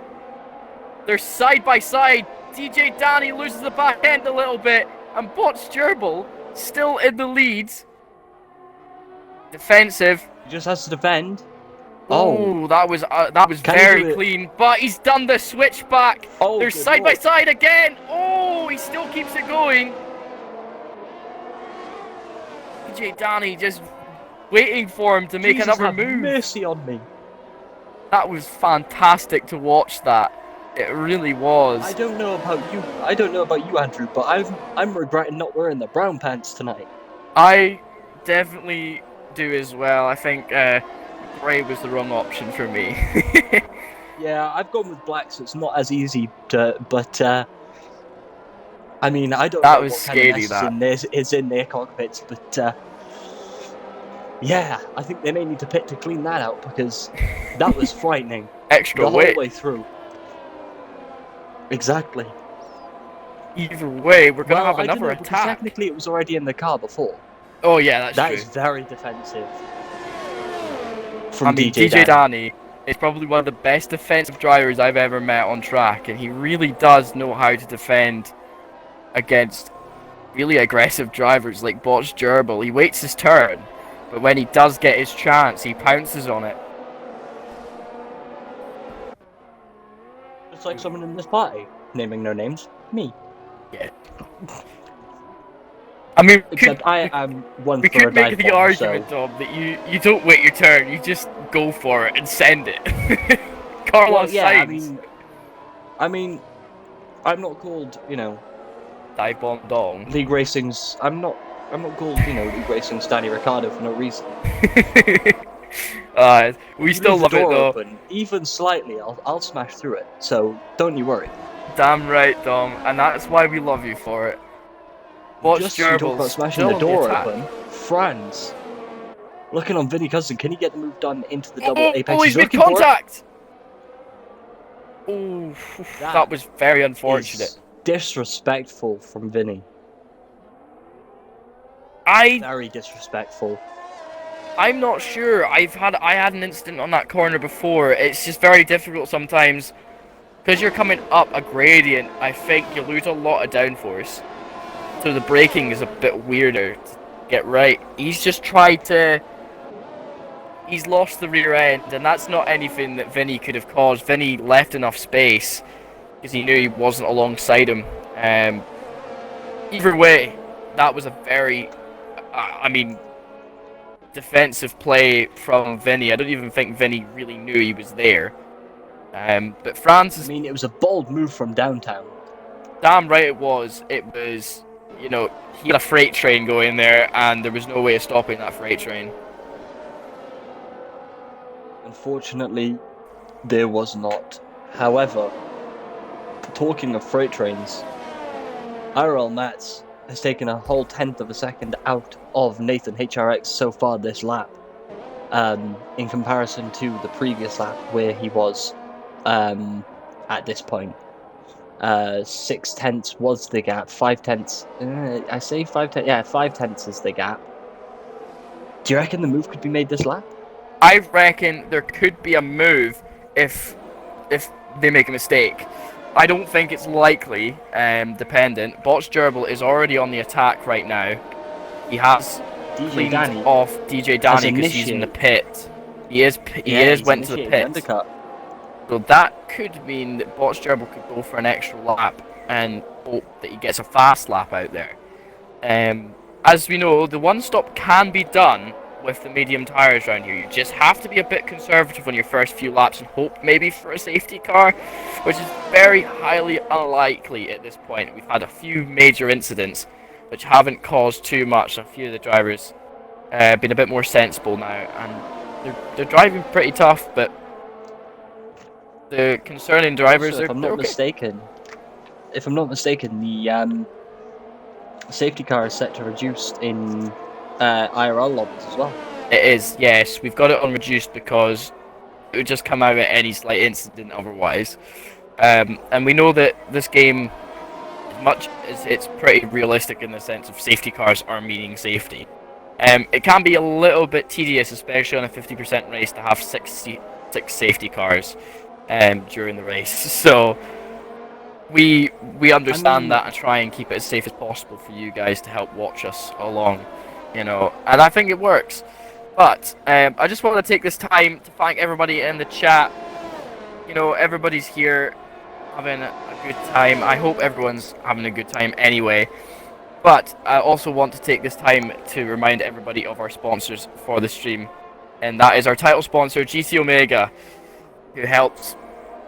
They're side by side. DJ Danny loses the back end a little bit, and Bots Gerbil still in the lead. Defensive. He just has to defend. Oh, that was very clean. But he's done the switchback. Oh, they're side by side again. Oh, he still keeps it going. DJ Danny just waiting for him to make another move. Mercy on me. That was fantastic to watch. That it really was. I don't know about you, Andrew, but I'm regretting not wearing the brown pants tonight. I definitely do as well. I think grey was the wrong option for me. Yeah, I've gone with black, so it's not as easy to. But I mean, I don't know what scary, kind of mess is in their cockpits, but yeah, I think they may need to pit to clean that out because that was frightening. Extra the weight. whole way through. Exactly. Either way, we're gonna have another attack. Technically, it was already in the car before. Oh yeah, that's true. That is very defensive. From DJ Danny is probably one of the best defensive drivers I've ever met on track, and he really does know how to defend against really aggressive drivers like Bots Gerbil. He waits his turn, but when he does get his chance, he pounces on it. Just like someone in this party, naming no names, me. Yeah. I mean, I am one we for a could make the bomb, argument, so... Dom, that you don't wait your turn, you just go for it and send it. Carlos Sainz. I mean, I'm not called, Dive bomb Dom. League Racing's. I'm not called, League Racing's Danny Ricciardo for no reason. We still love it though. Open, even slightly, I'll smash through it. So don't you worry. Damn right, Dom, and that's why we love you for it. Just to talk about smashing the door open, Franz, looking on Vinny Cousin, can he get the move done into the double apex? Oh, he's made contact! Oh, that was very unfortunate. Disrespectful from Vinny. Very disrespectful. I'm not sure. I had an incident on that corner before. It's just very difficult sometimes because you're coming up a gradient. I think you lose a lot of downforce, so the braking is a bit weirder to get right. He's just tried to. He's lost the rear end, and that's not anything that Vinny could have caused. Vinny left enough space because he knew he wasn't alongside him. Either way, that was a very, defensive play from Vinny. I don't even think Vinny really knew he was there. But Franz it was a bold move from downtown. Damn right it was. It was, he had a freight train going there, and there was no way of stopping that freight train. Unfortunately, there was not. However, talking of freight trains, IRL Mats has taken a whole 10th of a second out of Nathan HRX so far this lap, in comparison to the previous lap where he was at this point. 6 tenths was the gap, 5 tenths, I say 5 tenths, yeah, 5 tenths is the gap. Do you reckon the move could be made this lap? I reckon there could be a move if they make a mistake. I don't think it's likely, dependent. Bots Gerbil is already on the attack right now. He has cleaned off DJ Danny because he's in the pit. He went to the pit. Undercut. So that could mean that Bots Gerbil could go for an extra lap and hope that he gets a fast lap out there. As we know, the one stop can be done with the medium tyres around here. You just have to be a bit conservative on your first few laps and hope maybe for a safety car, which is very highly unlikely at this point. We've had a few major incidents which haven't caused too much. A few of the drivers been a bit more sensible now, and they're driving pretty tough, but the concerning drivers also, are okay. If I'm not mistaken, the safety car is set to reduce in IRL lobbies as well. It is, yes. We've got it on reduced because it would just come out at any slight incident otherwise. And we know that this game, as much as it's pretty realistic in the sense of safety cars are meaning safety, it can be a little bit tedious, especially on a 50% race, to have six safety cars during the race. So we understand that and try and keep it as safe as possible for you guys to help watch us along, and I think it works. But I just want to take this time to thank everybody in the chat. Everybody's here having a good time. I hope everyone's having a good time anyway. But I also want to take this time to remind everybody of our sponsors for the stream. And that is our title sponsor, GT Omega, who helps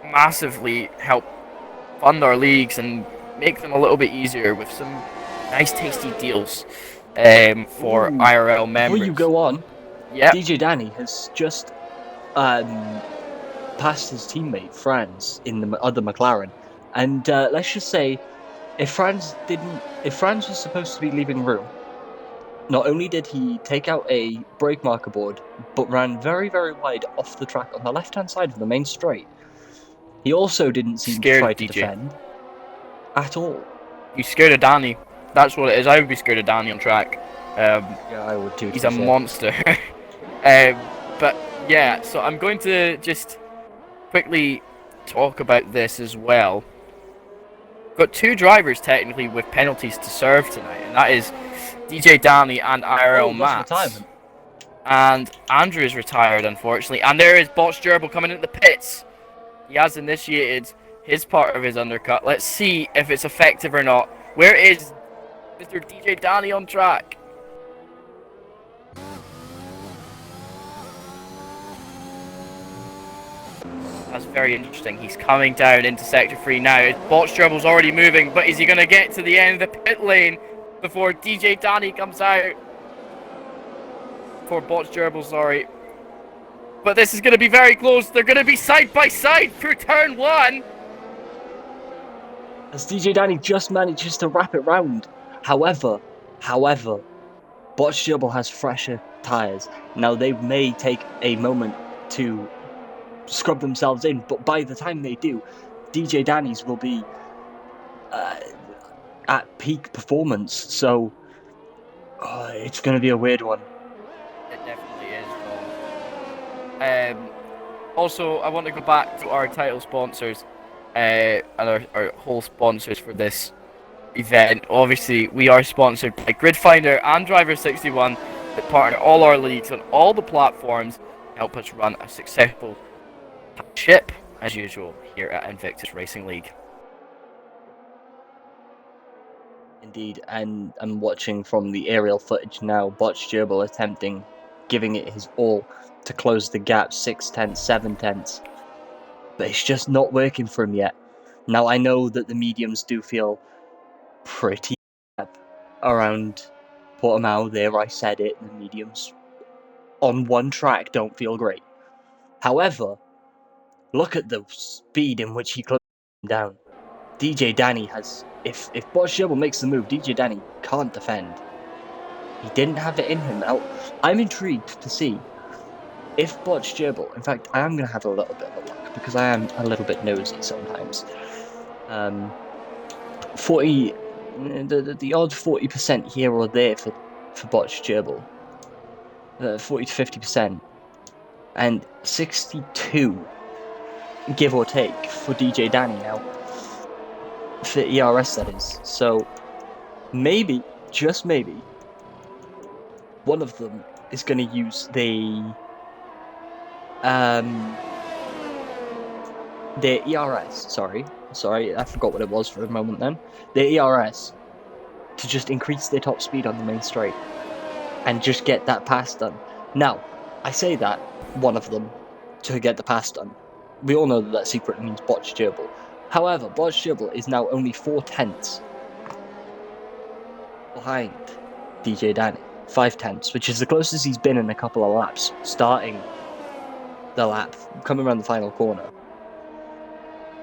massively help fund our leagues and make them a little bit easier with some nice tasty deals for IRL members. Before you go on, yep. DJ Danny has just passed his teammate Franz in the other McLaren, and let's just say, if Franz was supposed to be leaving room, not only did he take out a brake marker board, but ran very, very wide off the track on the left-hand side of the main straight. He also didn't seem to try to defend at all. He's scared of Danny. That's what it is. I would be scared of Danny on track. Yeah, I would too. He's a monster. But yeah, so I'm going to just quickly talk about this as well. We've got two drivers technically with penalties to serve tonight, and that is DJ Danny and IRL Matt. And Andrew is retired, unfortunately. And there is Botch Gerbil coming into the pits. He has initiated his part of his undercut. Let's see if it's effective or not. Where is Mr. DJ Danny on track? That's very interesting. He's coming down into Sector 3 now. Botch Gerbil's already moving, but is he going to get to the end of the pit lane before DJ Danny comes out? For Botch Gerbil, sorry. But this is going to be very close. They're going to be side by side through turn 1. As DJ Danny just manages to wrap it round. However, Botch Gerbil has fresher tyres. Now, they may take a moment to scrub themselves in, but by the time they do, DJ Danny's will be at peak performance. So, it's going to be a weird one. It definitely is. Also, I want to go back to our title sponsors and our whole sponsors for this event. Obviously, we are sponsored by Gridfinder and Driver61 that partner all our leagues on all the platforms, help us run a successful ship, as usual, here at Invictus Racing League. Indeed, and I'm watching from the aerial footage now, Botch Gerbil giving it his all to close the gap 6/10, 7/10, but it's just not working for him yet. Now, I know that the mediums do feel pretty around Portimao. There, I said it, the mediums on one track don't feel great. However, look at the speed in which he closed down. DJ Danny has... If Botch Gerbil makes the move, DJ Danny can't defend. He didn't have it in him. Now, I'm intrigued to see if Botch Gerbil... In fact, I am going to have a little bit of a look, because I am a little bit nosy sometimes. The odd 40% here or there for Botch Gerbil. 40 to 50%. And 62, give or take, for DJ Danny now. For ERS, that is. So, maybe, just maybe, one of them is going to use the ERS, sorry, I forgot what it was for a moment then. The ERS, to just increase their top speed on the main straight, and just get that pass done. Now, I say that, one of them, to get the pass done. We all know that secretly means botched gerbil. However, botched gerbil is now only 4/10 behind DJ Danny. 5/10, which is the closest he's been in a couple of laps, starting the lap, coming around the final corner.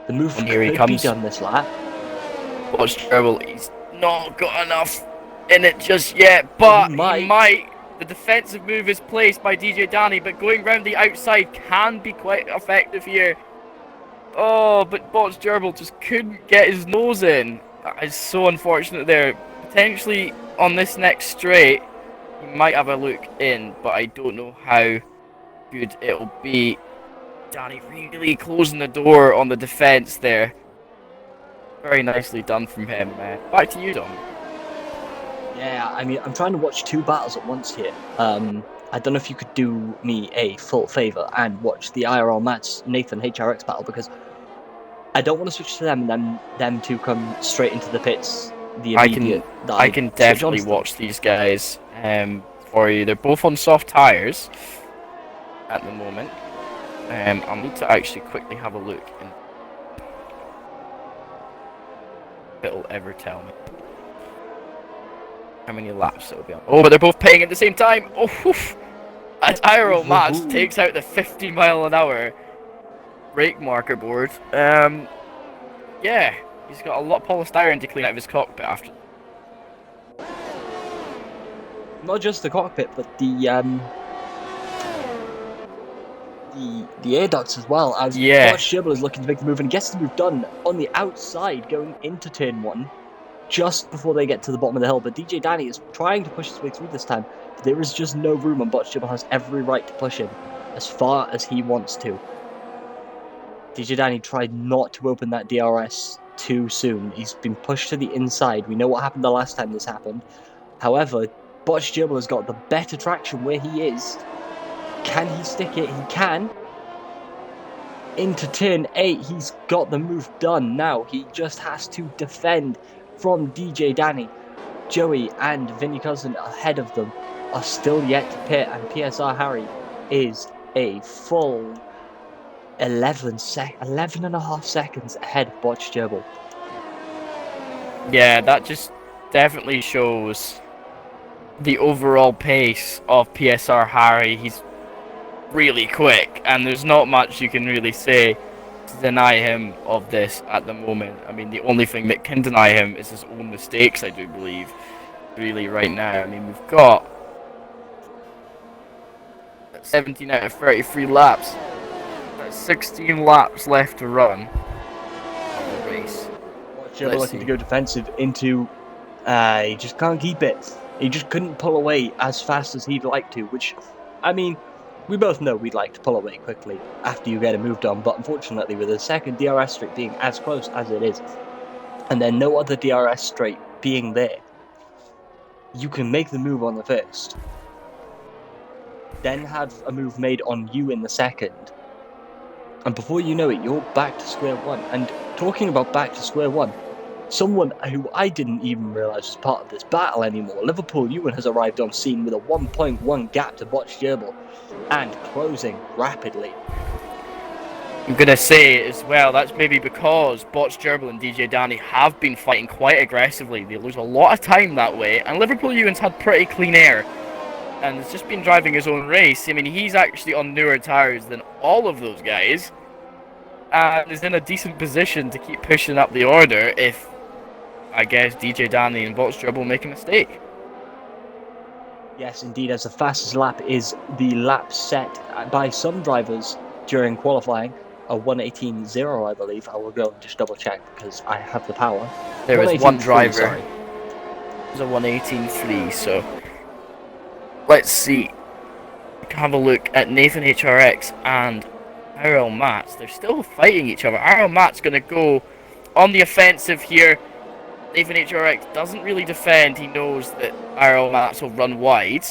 The move And here he could be comes. done this lap. Botched gerbil, he's not got enough in it just yet, but he might. The defensive move is placed by DJ Danny, but going round the outside can be quite effective here. Oh, but botched gerbil just couldn't get his nose in. That is so unfortunate there. Potentially on this next straight, he might have a look in, but I don't know how good it'll be. Danny really closing the door on the defense there. Very nicely done from him. Back to you, Dom. Yeah, I mean, I'm trying to watch two battles at once here. I don't know if you could do me a full favour and watch the IRL Mats Nathan HRX battle, because I don't want to switch to them and then them two come straight into the pits. I can definitely watch these guys for you. They're both on soft tyres at the moment. I'll need to actually quickly have a look and it'll ever tell me how many laps it'll be on. Oh, but they're both paying at the same time. Oh, oof. As IRL Mats takes out the 50-mile-an-hour brake marker board. Yeah, he's got a lot of polystyrene to clean out of his cockpit after. Not just the cockpit, but the air ducts as well. As botched gerbil is looking to make the move and gets the move done on the outside, going into turn 1, just before they get to the bottom of the hill. But DJ Danny is trying to push his way through this time. But there is just no room, and botched gerbil has every right to push him as far as he wants to. DJ Danny tried not to open that DRS too soon. He's been pushed to the inside. We know what happened the last time this happened. However, botched gerbil has got the better traction where he is. Can he stick it? He can. Into turn 8, he's got the move done. Now he just has to defend from DJ Danny. Joey and Vinny Cousin ahead of them are still yet to pit, and PSR Harry is a full 11.5 seconds ahead of botched gerbil. Yeah, that just definitely shows the overall pace of PSR Harry. He's really quick, and there's not much you can really say to deny him of this at the moment. I mean, the only thing that can deny him is his own mistakes, I do believe, really, right now. I mean, we've got 17 out of 33 laps. That's 16 laps left to run of the race. Gerbil looking to go defensive into... he just can't keep it. He just couldn't pull away as fast as he'd like to, which, I mean, we both know we'd like to pull away quickly after you get a move done, but unfortunately with the second DRS straight being as close as it is, and then no other DRS straight being there, you can make the move on the first, then have a move made on you in the second, and before you know it, you're back to square one. And talking about back to square one, someone who I didn't even realise was part of this battle anymore, Liverpool Ewan has arrived on scene with a 1.1 gap to botched gerbil, and closing rapidly. I'm going to say as well, that's maybe because botched gerbil and DJ Danny have been fighting quite aggressively. They lose a lot of time that way, and Liverpool Ewan's had pretty clean air, and has just been driving his own race. I mean, he's actually on newer tyres than all of those guys, and is in a decent position to keep pushing up the order if, I guess, DJ Danny and botched gerbil make a mistake. Yes, indeed, as the fastest lap is the lap set by some drivers during qualifying, a 1:18.0, I believe. I will go and just double check because I have the power. There is one driver. It's a 1:18.3, so let's see. We can have a look at Nathan HRX and IRL Mats. They're still fighting each other. IRL Mats going to go on the offensive here. Nathan HRX doesn't really defend. He knows that IRL Mats will run wide.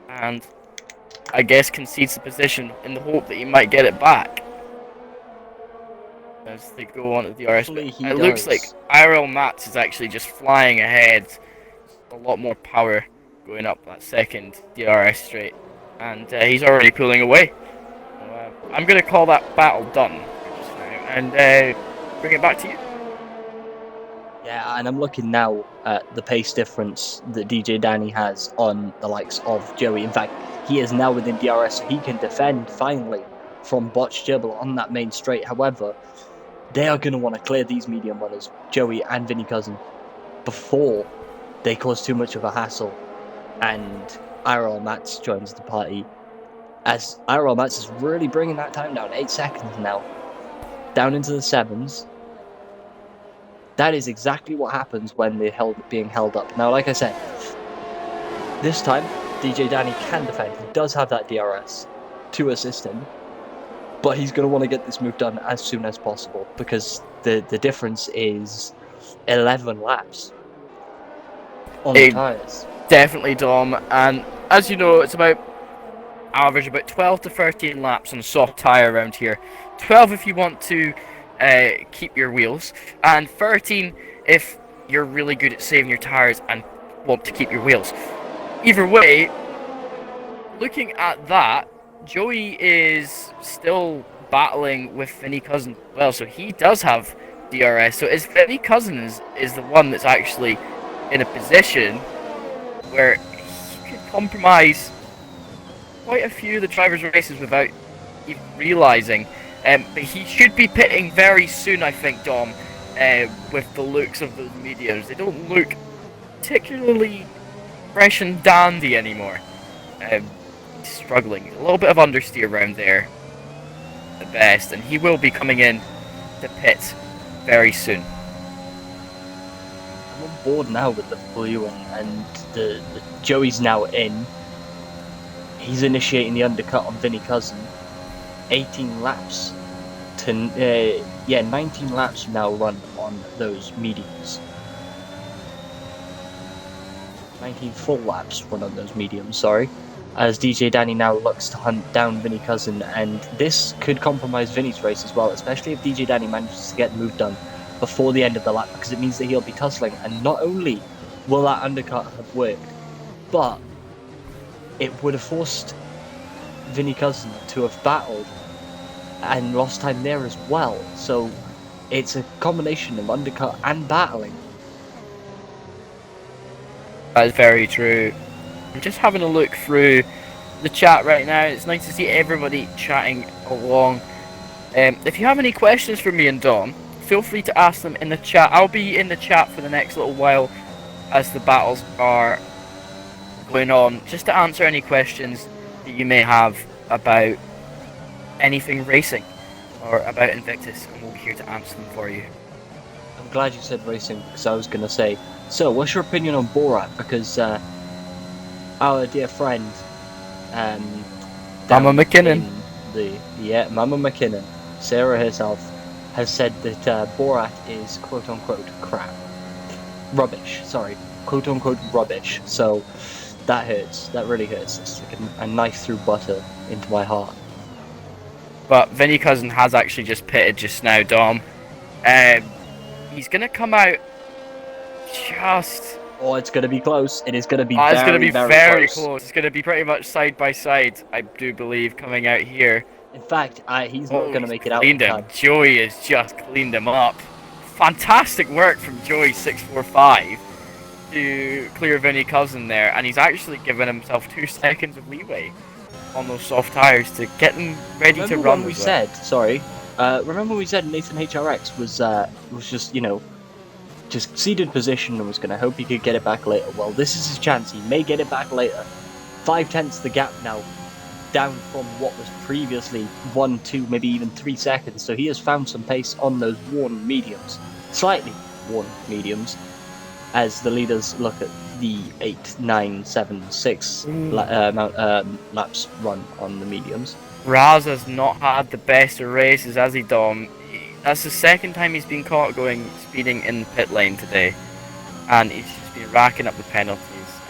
And I guess concedes the position in the hope that he might get it back as they go on to the DRS. It looks like IRL Mats is actually just flying ahead. A lot more power going up that second DRS straight, and he's already pulling away. So, I'm going to call that battle done just now, and bring it back to you. Yeah, and I'm looking now at the pace difference that DJ Danny has on the likes of Joey. In fact, he is now within DRS, so he can defend finally from Botch Gerbil on that main straight. However, they are going to want to clear these medium runners, Joey and Vinny Cousin, before they cause too much of a hassle. And IRL Mats joins the party, as IRL Mats is really bringing that time down. 8 seconds now, down into the 7s. That is exactly what happens when they're being held up. Now, like I said, this time, DJ Danny can defend. He does have that DRS to assist him, but he's going to want to get this move done as soon as possible, because the difference is 11 laps on the tyres. Definitely, Dom, and as you know, it's about 12 to 13 laps on a soft tyre around here. 12 if you want to keep your wheels, and 13 if you're really good at saving your tyres and want to keep your wheels. Either way, looking at that, Joey is still battling with Vinny Cousin as well, so he does have DRS. So Vinny Cousin is the one that's actually in a position where he could compromise quite a few of the drivers' races without even realising. But he should be pitting very soon, I think, Dom, with the looks of those mediums. They don't look particularly fresh and dandy anymore. He's struggling. A little bit of understeer around there at best, and he will be coming in to pit very soon. I'm on board now with the blue, and the Joey's now in. He's initiating the undercut on Vinny Cousin. 18 laps to 19 laps now run on those mediums. 19 full laps run on those mediums, sorry. As DJ Danny now looks to hunt down Vinny Cousin, and this could compromise Vinny's race as well, especially if DJ Danny manages to get the move done before the end of the lap, because it means that he'll be tussling, and not only will that undercut have worked, but it would have forced Vinny Cousin to have battled and lost time there as well. So it's a combination of undercut and battling. That is very true. I'm just having a look through the chat right now. It's nice to see everybody chatting along. If you have any questions for me and Dom, feel free to ask them in the chat. I'll be in the chat for the next little while as the battles are going on, just to answer any questions that you may have about anything racing or about Invictus, and we'll be here to answer them for you. I'm glad you said racing, because I was going to say, so what's your opinion on Borat? Because our dear friend Mama McKinnon, Mama McKinnon, Sarah herself, has said that Borat is quote unquote crap, rubbish, sorry, quote unquote rubbish. So that hurts, that really hurts. It's like a knife through butter into my heart. But Vinny Cousin has actually just pitted just now, Dom. He's going to come out just... Oh, it's going to be close. It is going to be very close. It's going to be pretty much side by side, I do believe, coming out here. In fact, he's not going to make it out. Joey has just cleaned him up. Fantastic work from Joey645 to clear Vinny Cousin there, and he's actually given himself 2 seconds of leeway on those soft tires to get them ready to run. Remember when we said Nathan HRX was just, you know, just seated position and was going to hope he could get it back later? Well, this is his chance. He may get it back later. 5/10 the gap now, down from what was previously 1, 2, maybe even 3 seconds. So he has found some pace on those worn mediums, slightly worn mediums, as the leaders look at the 8, 9, 7, 6 laps run on the mediums. Raz has not had the best of races, has he, Dom? That's the second time he's been caught speeding in the pit lane today, and he's just been racking up the penalties.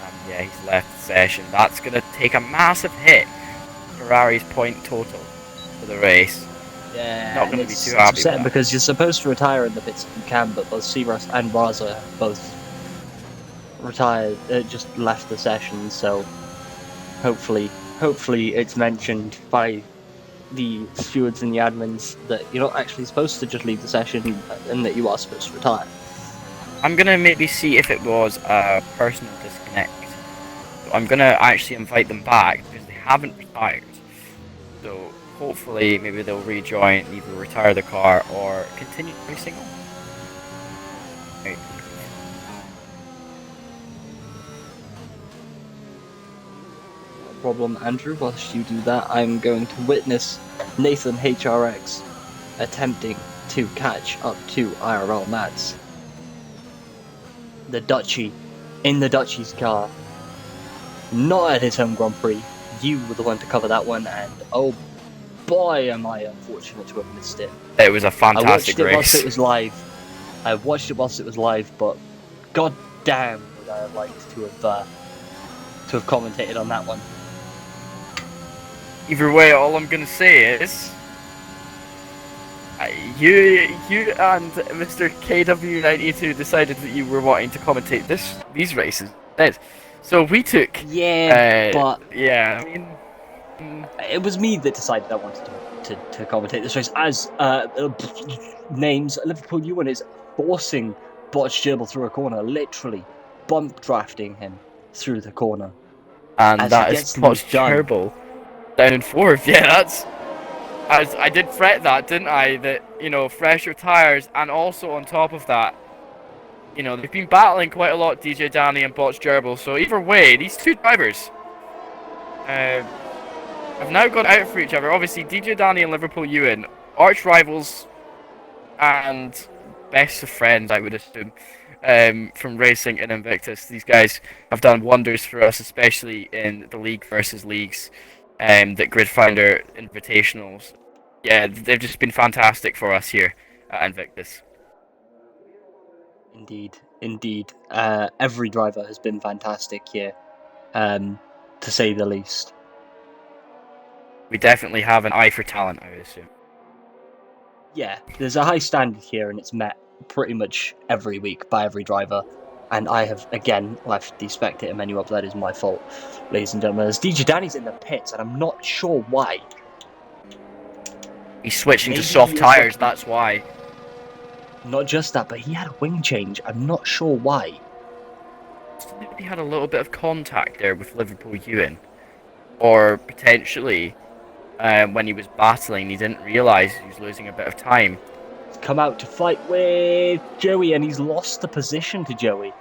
And yeah, he's left the session. That's going to take a massive hit. Ferrari's point total for the race. Yeah, not going to be too happy with that. Because you're supposed to retire in the pits if you can, but both Seamus and Raza both retired, just left the session. So hopefully it's mentioned by the stewards and the admins that you're not actually supposed to just leave the session and that you are supposed to retire. I'm gonna maybe see if it was a personal disconnect. So I'm gonna actually invite them back because they haven't retired. So hopefully maybe they'll rejoin, either retire the car or continue racing on. Right. No problem, Andrew. Whilst you do that, I'm going to witness Nathan HRX attempting to catch up to IRL Mads. The Dutchie in the Dutchie's car. Not at his home Grand Prix. You were the one to cover that one, and oh boy, am I unfortunate to have missed it. It was a fantastic race. I watched it whilst it was live. But god damn, would I have liked to have commentated on that one. Either way, all I'm gonna say is you and Mr. KW92 decided that you were wanting to commentate these races instead. So we took. But yeah, I mean, it was me that decided I wanted to commentate this race. As names, Liverpool Ewan is forcing Botch Gerbil through a corner, literally bump drafting him through the corner. And that is Botch Gerbil down in fourth. Yeah, that's. I did fret that, didn't I? That, you know, fresher tyres, and also on top of that, you know, they've been battling quite a lot, DJ Danny and Botch Gerbil. So either way, these two drivers have now gone out for each other. Obviously, DJ Danny and Liverpool Ewan, arch rivals and best of friends, I would assume, from racing in Invictus. These guys have done wonders for us, especially in the league versus leagues, that Grid Finder Invitationals. Yeah, they've just been fantastic for us here at Invictus. Indeed. Every driver has been fantastic here, to say the least. We definitely have an eye for talent, I would assume. Yeah, there's a high standard here, and it's met pretty much every week by every driver. And I have, again, left the spectator menu up. That is my fault, ladies and gentlemen. As DJ Danny's in the pits, and I'm not sure why. He's switching to soft tyres, that's why. Not just that, but he had a wing change. I'm not sure why. He had a little bit of contact there with Liverpool Ewan. Or potentially, when he was battling, he didn't realise he was losing a bit of time. He's come out to fight with Joey, and he's lost the position to Joey.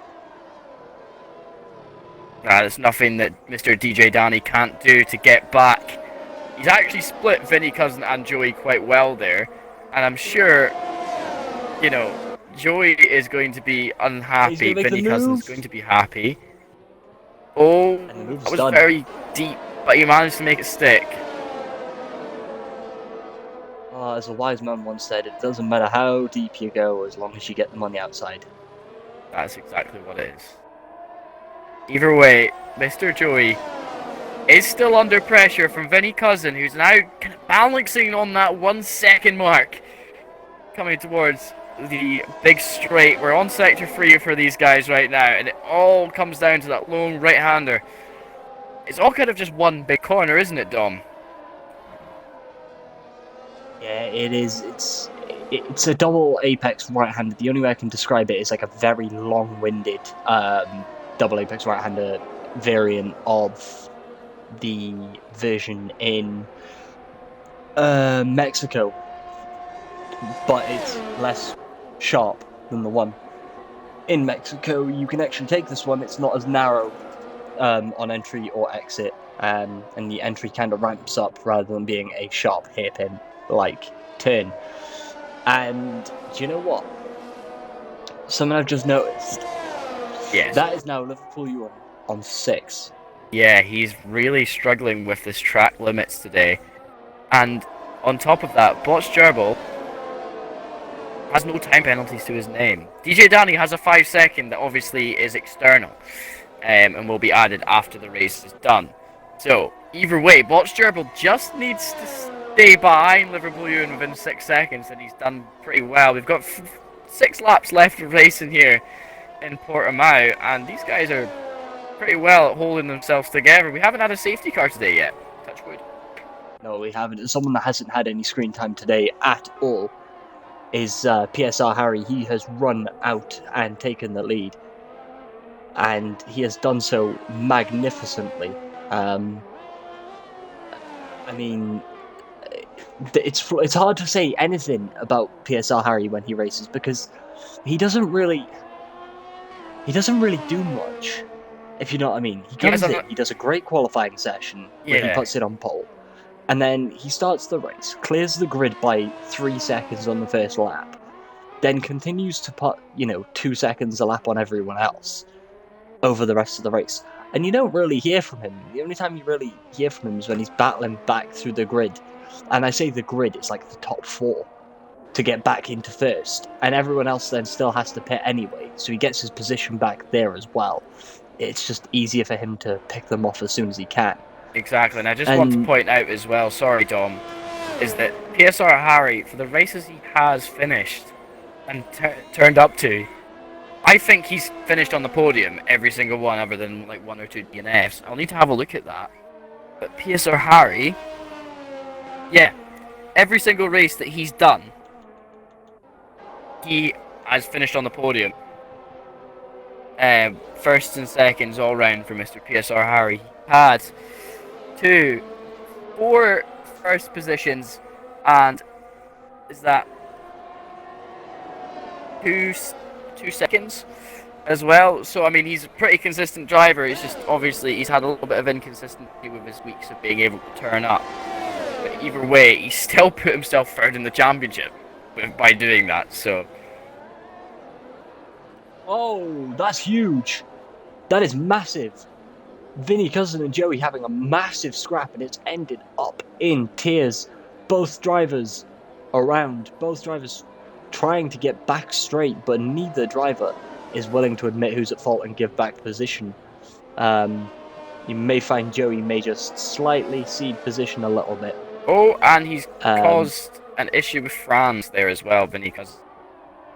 There's nothing that Mr. DJ Danny can't do to get back. He's actually split Vinny Cousin and Joey quite well there. And I'm sure, you know, Joey is going to be unhappy. Vinny Cousin's going to be happy. Oh, that was very deep, but he managed to make it stick. As a wise man once said, it doesn't matter how deep you go as long as you get them on the outside. That's exactly what it is. Either way, Mr. Joey is still under pressure from Vinny Cousin, who's now kind of balancing on that 1 second mark. Coming towards the big straight. We're on sector 3 for these guys right now, and it all comes down to that lone right-hander. It's all kind of just one big corner, isn't it, Dom? Yeah, it is. It's a double apex right-hander. The only way I can describe it is like a very long-winded double apex right-hander variant of the version in Mexico, but it's less sharp than the one in Mexico. You can actually take this one. It's not as narrow on entry or exit, and the entry kind of ramps up rather than being a sharp hairpin like turn. And do you know what? Something I've just noticed. Yes. That is now Liverpool Ewan on 6. Yeah, he's really struggling with this track limits today. And on top of that, Botch Gerbil has no time penalties to his name. DJ Danny has a 5 second that obviously is external, and will be added after the race is done. So, either way, Botch Gerbil just needs to stay behind Liverpool Ewan within 6 seconds, and he's done pretty well. We've got 6 laps left of racing here. in Portimao, and these guys are pretty well at holding themselves together. We haven't had a safety car today yet. Touch wood. No, we haven't. Someone that hasn't had any screen time today at all is PSR Harry. He has run out and taken the lead, and he has done so magnificently. I mean, it's hard to say anything about PSR Harry when he races because he doesn't really do much, if you know what I mean. He comes in, he does a great qualifying session where he puts it on pole, and then he starts the race, clears the grid by 3 seconds on the first lap, then continues to put 2 seconds a lap on everyone else over the rest of the race. And you don't really hear from him. The only time you really hear from him is when he's battling back through the grid. And I say the grid, it's like the top 4 to get back into first. And everyone else then still has to pit anyway, so he gets his position back there as well. It's just easier for him to pick them off as soon as he can. Exactly, and I just want to point out as well, sorry Dom, is that PSR Harry, for the races he has finished and turned up to, I think he's finished on the podium every single one other than like 1 or 2 DNFs. I'll need to have a look at that. But PSR Harry, yeah, every single race that he's done, he has finished on the podium. Firsts and seconds all round for Mr. PSR Harry. He had 4 first positions, and is that 2 seconds as well. So I mean, he's a pretty consistent driver. It's just obviously he's had a little bit of inconsistency with his weeks of being able to turn up. But either way, he still put himself third in the championship by doing that. So. Oh, that's huge. That is massive. Vinny Cousin and Joey having a massive scrap, and it's ended up in tears. Both drivers around, both drivers trying to get back straight, but neither driver is willing to admit who's at fault and give back position. You may find Joey may just slightly cede position a little bit. Oh, and he's caused an issue with Franz there as well, Vinny, because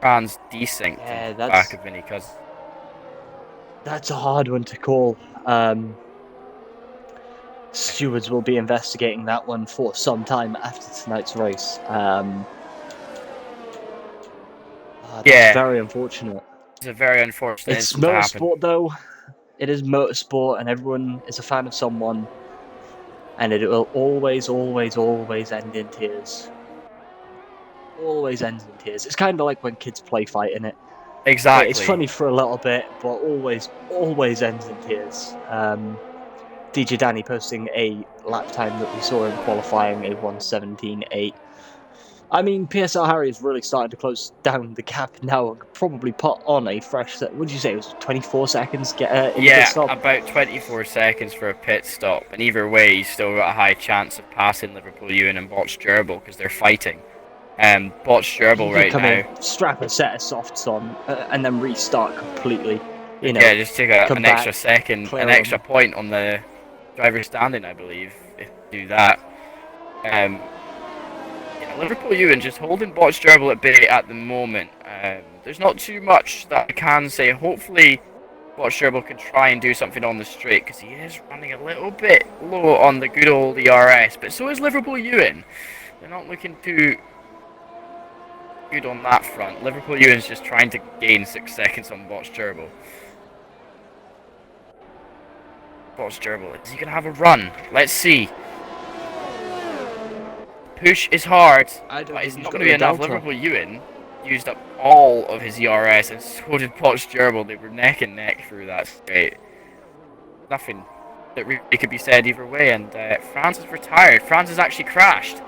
Franz desynced back of Vinny, because that's a hard one to call. Stewards will be investigating that one for some time after tonight's race. That's very unfortunate. It's a very unfortunate. It's motorsport, though. It is motorsport, and everyone is a fan of someone, and it will always, always, always end in tears. Always ends in tears. It's kind of like when kids play fight in it. Exactly. It's funny for a little bit, but always, always ends in tears. DJ Danny posting a lap time that we saw in qualifying, a 1:17.8. I mean, PSR Harry is really starting to close down the gap now and could probably put on a fresh set. What did you say? It was 24 seconds in pit stop? About 24 seconds for a pit stop. And either way, he's still got a high chance of passing Liverpool Ewan and Botch Gerbil because they're fighting. Botch Gerbil right now. Strap a set of softs on and then restart completely. Just take an extra second, an extra point on the driver's standing, I believe, if you do that. Liverpool Ewan just holding Botch Gerbil at bay at the moment. There's not too much that I can say. Hopefully, Botch Gerbil can try and do something on the straight because he is running a little bit low on the good old ERS, but so is Liverpool Ewan. They're not looking too good on that front. Liverpool Ewan's just trying to gain 6 seconds on Botch Gerbil. Botch Gerbil, is he going to have a run? Let's see. Push is hard, but it's not going to be enough. Liverpool Ewan used up all of his ERS, and so did Botch Gerbil. They were neck and neck through that straight. Nothing that really could be said either way, and Franz is retired. Franz has actually crashed.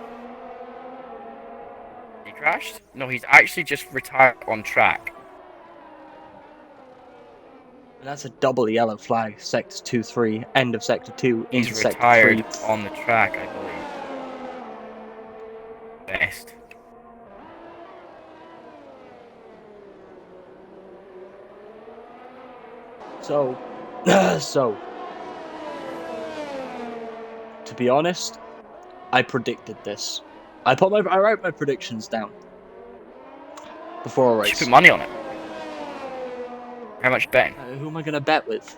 He crashed? No, he's actually just retired on track. That's a double yellow flag. Sector 2-3, end of Sector 2, into He's Sector retired 3. on the track, I believe. Best. So, to be honest, I predicted this. I wrote my predictions down before a race. You put money on it. How much betting? Who am I going to bet with?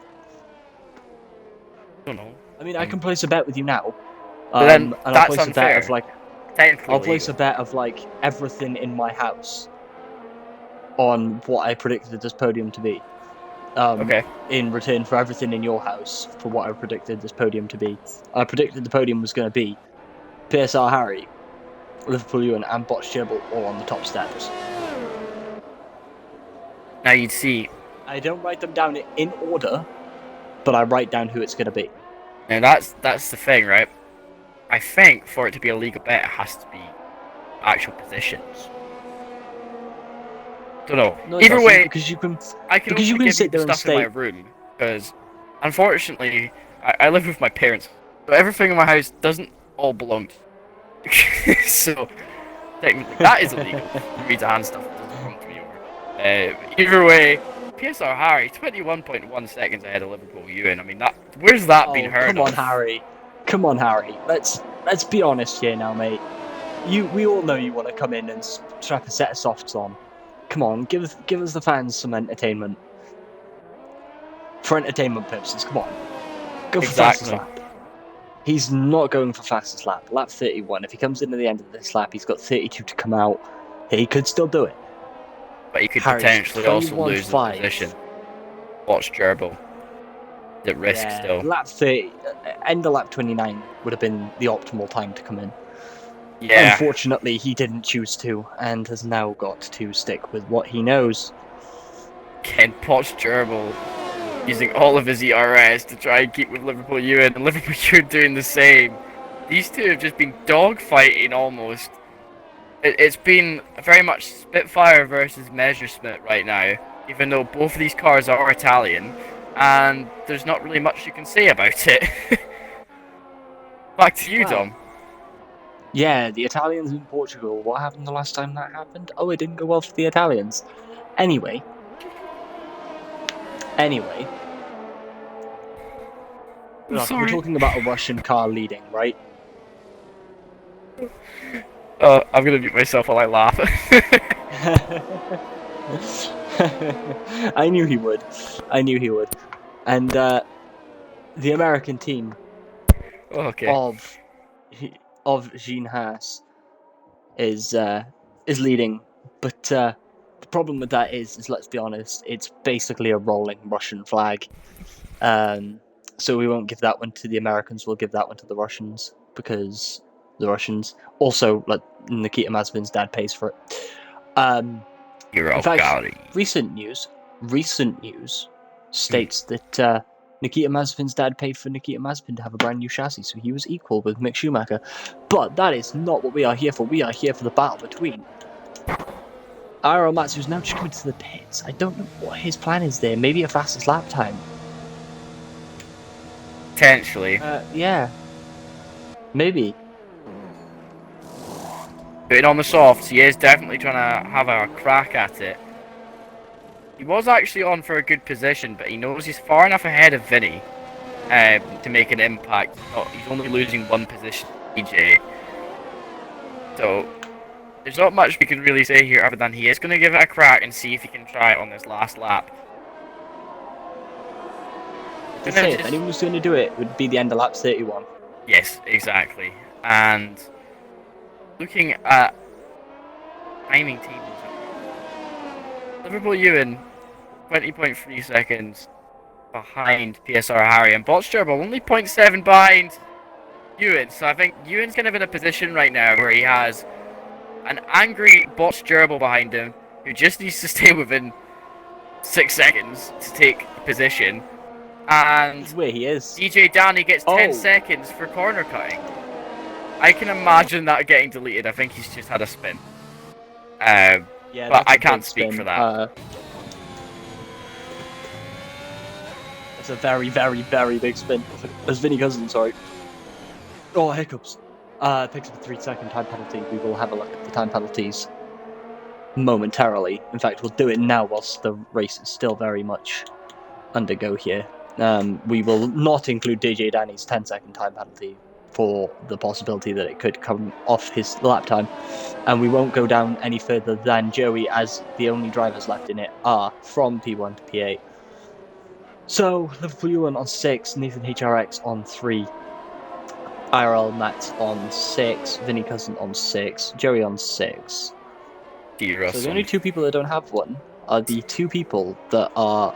I don't know. I mean, I can place a bet with you now. But then And I'll that's place unfair. a bet of like. Technically I'll place legal. a bet of like everything in my house on what I predicted this podium to be. Okay. In return for everything in your house for what I predicted this podium to be. I predicted the podium was going to be PSR Harry, Liverpool Ewan, and Botch Gerbil all on the top steps. Now you'd see. I don't write them down in order, but I write down who it's going to be. Now that's the thing, right? I think for it to be a legal bet, it has to be actual positions. Don't know. No, Either way, because you can sit there stuff in my room because, unfortunately, I live with my parents, so everything in my house doesn't all belong to me. So technically, that is illegal for me to hand stuff that doesn't belong to me over. Either way, PSR Harry, 21.1 seconds ahead of Liverpool Ewan. I mean, where's that been heard of? Come on, Harry. Come on, Harry. Let's be honest here now, mate. We all know you want to come in and strap a set of softs on. Come on, give us the fans some entertainment. For entertainment purposes, come on. Go for fastest lap. He's not going for fastest lap. Lap 31. If he comes into the end of this lap, he's got 32 to come out. He could still do it. But he could potentially also lose the position. Watch Gerbil. At risk still. Lap 30, end of lap 29 would have been the optimal time to come in. Yeah. Unfortunately, he didn't choose to, and has now got to stick with what he knows. Ken Potts Gerbil using all of his ERS to try and keep with Liverpool Ewan, and Liverpool Ewan doing the same. These two have just been dogfighting almost. It's been very much Spitfire versus Messerschmitt right now, even though both of these cars are Italian, and there's not really much you can say about it. Back to you, Dom. Yeah, the Italians in Portugal. What happened the last time that happened? Oh, it didn't go well for the Italians. Anyway. Look, we're talking about a Russian car leading, right? I'm gonna mute myself while I laugh. I knew he would. And the American team of Jean Haas is leading, but the problem with that is let's be honest, it's basically a rolling Russian flag. So we won't give that one to the Americans. We'll give that one to the Russians because the Russians also, like Nikita Mazepin's dad, pays for it. In fact, recent news states that Nikita Mazepin's dad paid for Nikita Mazepin to have a brand new chassis, so he was equal with Mick Schumacher. But that is not what we are here for. We are here for the battle between IRL Mats, who's now just coming to the pits. I don't know what his plan is there. Maybe a fastest lap time. Potentially. Yeah. Maybe. Putting on the softs, he is definitely trying to have a crack at it. He was actually on for a good position, but he knows he's far enough ahead of Vinny to make an impact. He's only losing one position to DJ. So, there's not much we can really say here other than he is going to give it a crack and see if he can try it on this last lap. If anyone was going to do it, it would be the end of lap 31. Yes, exactly. And looking at timing tables, Liverpool Ewan 20.3 seconds behind PSR Harry, and Botch Gerbil only 0.7 behind Ewan. So I think Ewan's kind of in a position right now where he has an angry Botch Gerbil behind him who just needs to stay within 6 seconds to take position. And where he is. DJ Danny gets 10 seconds for corner cutting. I can imagine that getting deleted. I think he's just had a spin. Yeah, but I can't speak for that. It's a very, very, very big spin. As Vinny Cousins, sorry. Oh, hiccups. Picks up a 3-second time penalty. We will have a look at the time penalties momentarily. In fact, we'll do it now whilst the race is still very much under go here. We will not include DJ Danny's 10-second time penalty for the possibility that it could come off his lap time. And we won't go down any further than Joey, as the only drivers left in it are from P1 to P8, So, Liverpool Ewan on 6, Nathan HRX on 3, IRL Matt on 6, Vinny Cousin on 6, Joey on 6. So the only two people that don't have one are the two people that are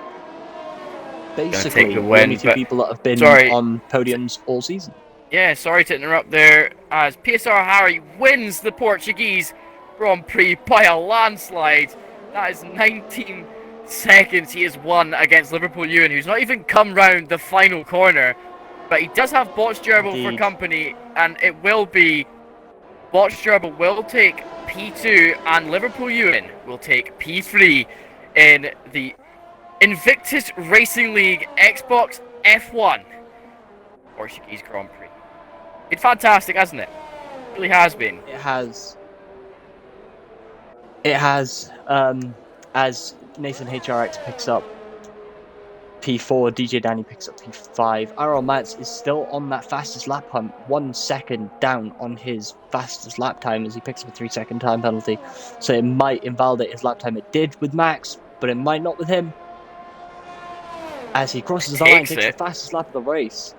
basically the only two people that have been on podiums all season. Yeah, sorry to interrupt there, as PSR Harry wins the Portuguese Grand Prix by a landslide. That is 19 seconds he has won against Liverpool Ewan, who's not even come round the final corner. But he does have Botch Gerbil for company, and it will be Botch Gerbil will take P2, and Liverpool Ewan will take P3 in the Invictus Racing League Xbox F1 Portuguese Grand Prix. It's fantastic, hasn't it? It really has been. It has. As Nathan HRX picks up P4, DJ Danny picks up P5. IRL Mats is still on that fastest lap hunt, 1 second down on his fastest lap time as he picks up a 3-second time penalty. So it might invalidate his lap time. It did with Max, but it might not with him. As he crosses the line, takes the fastest lap of the race.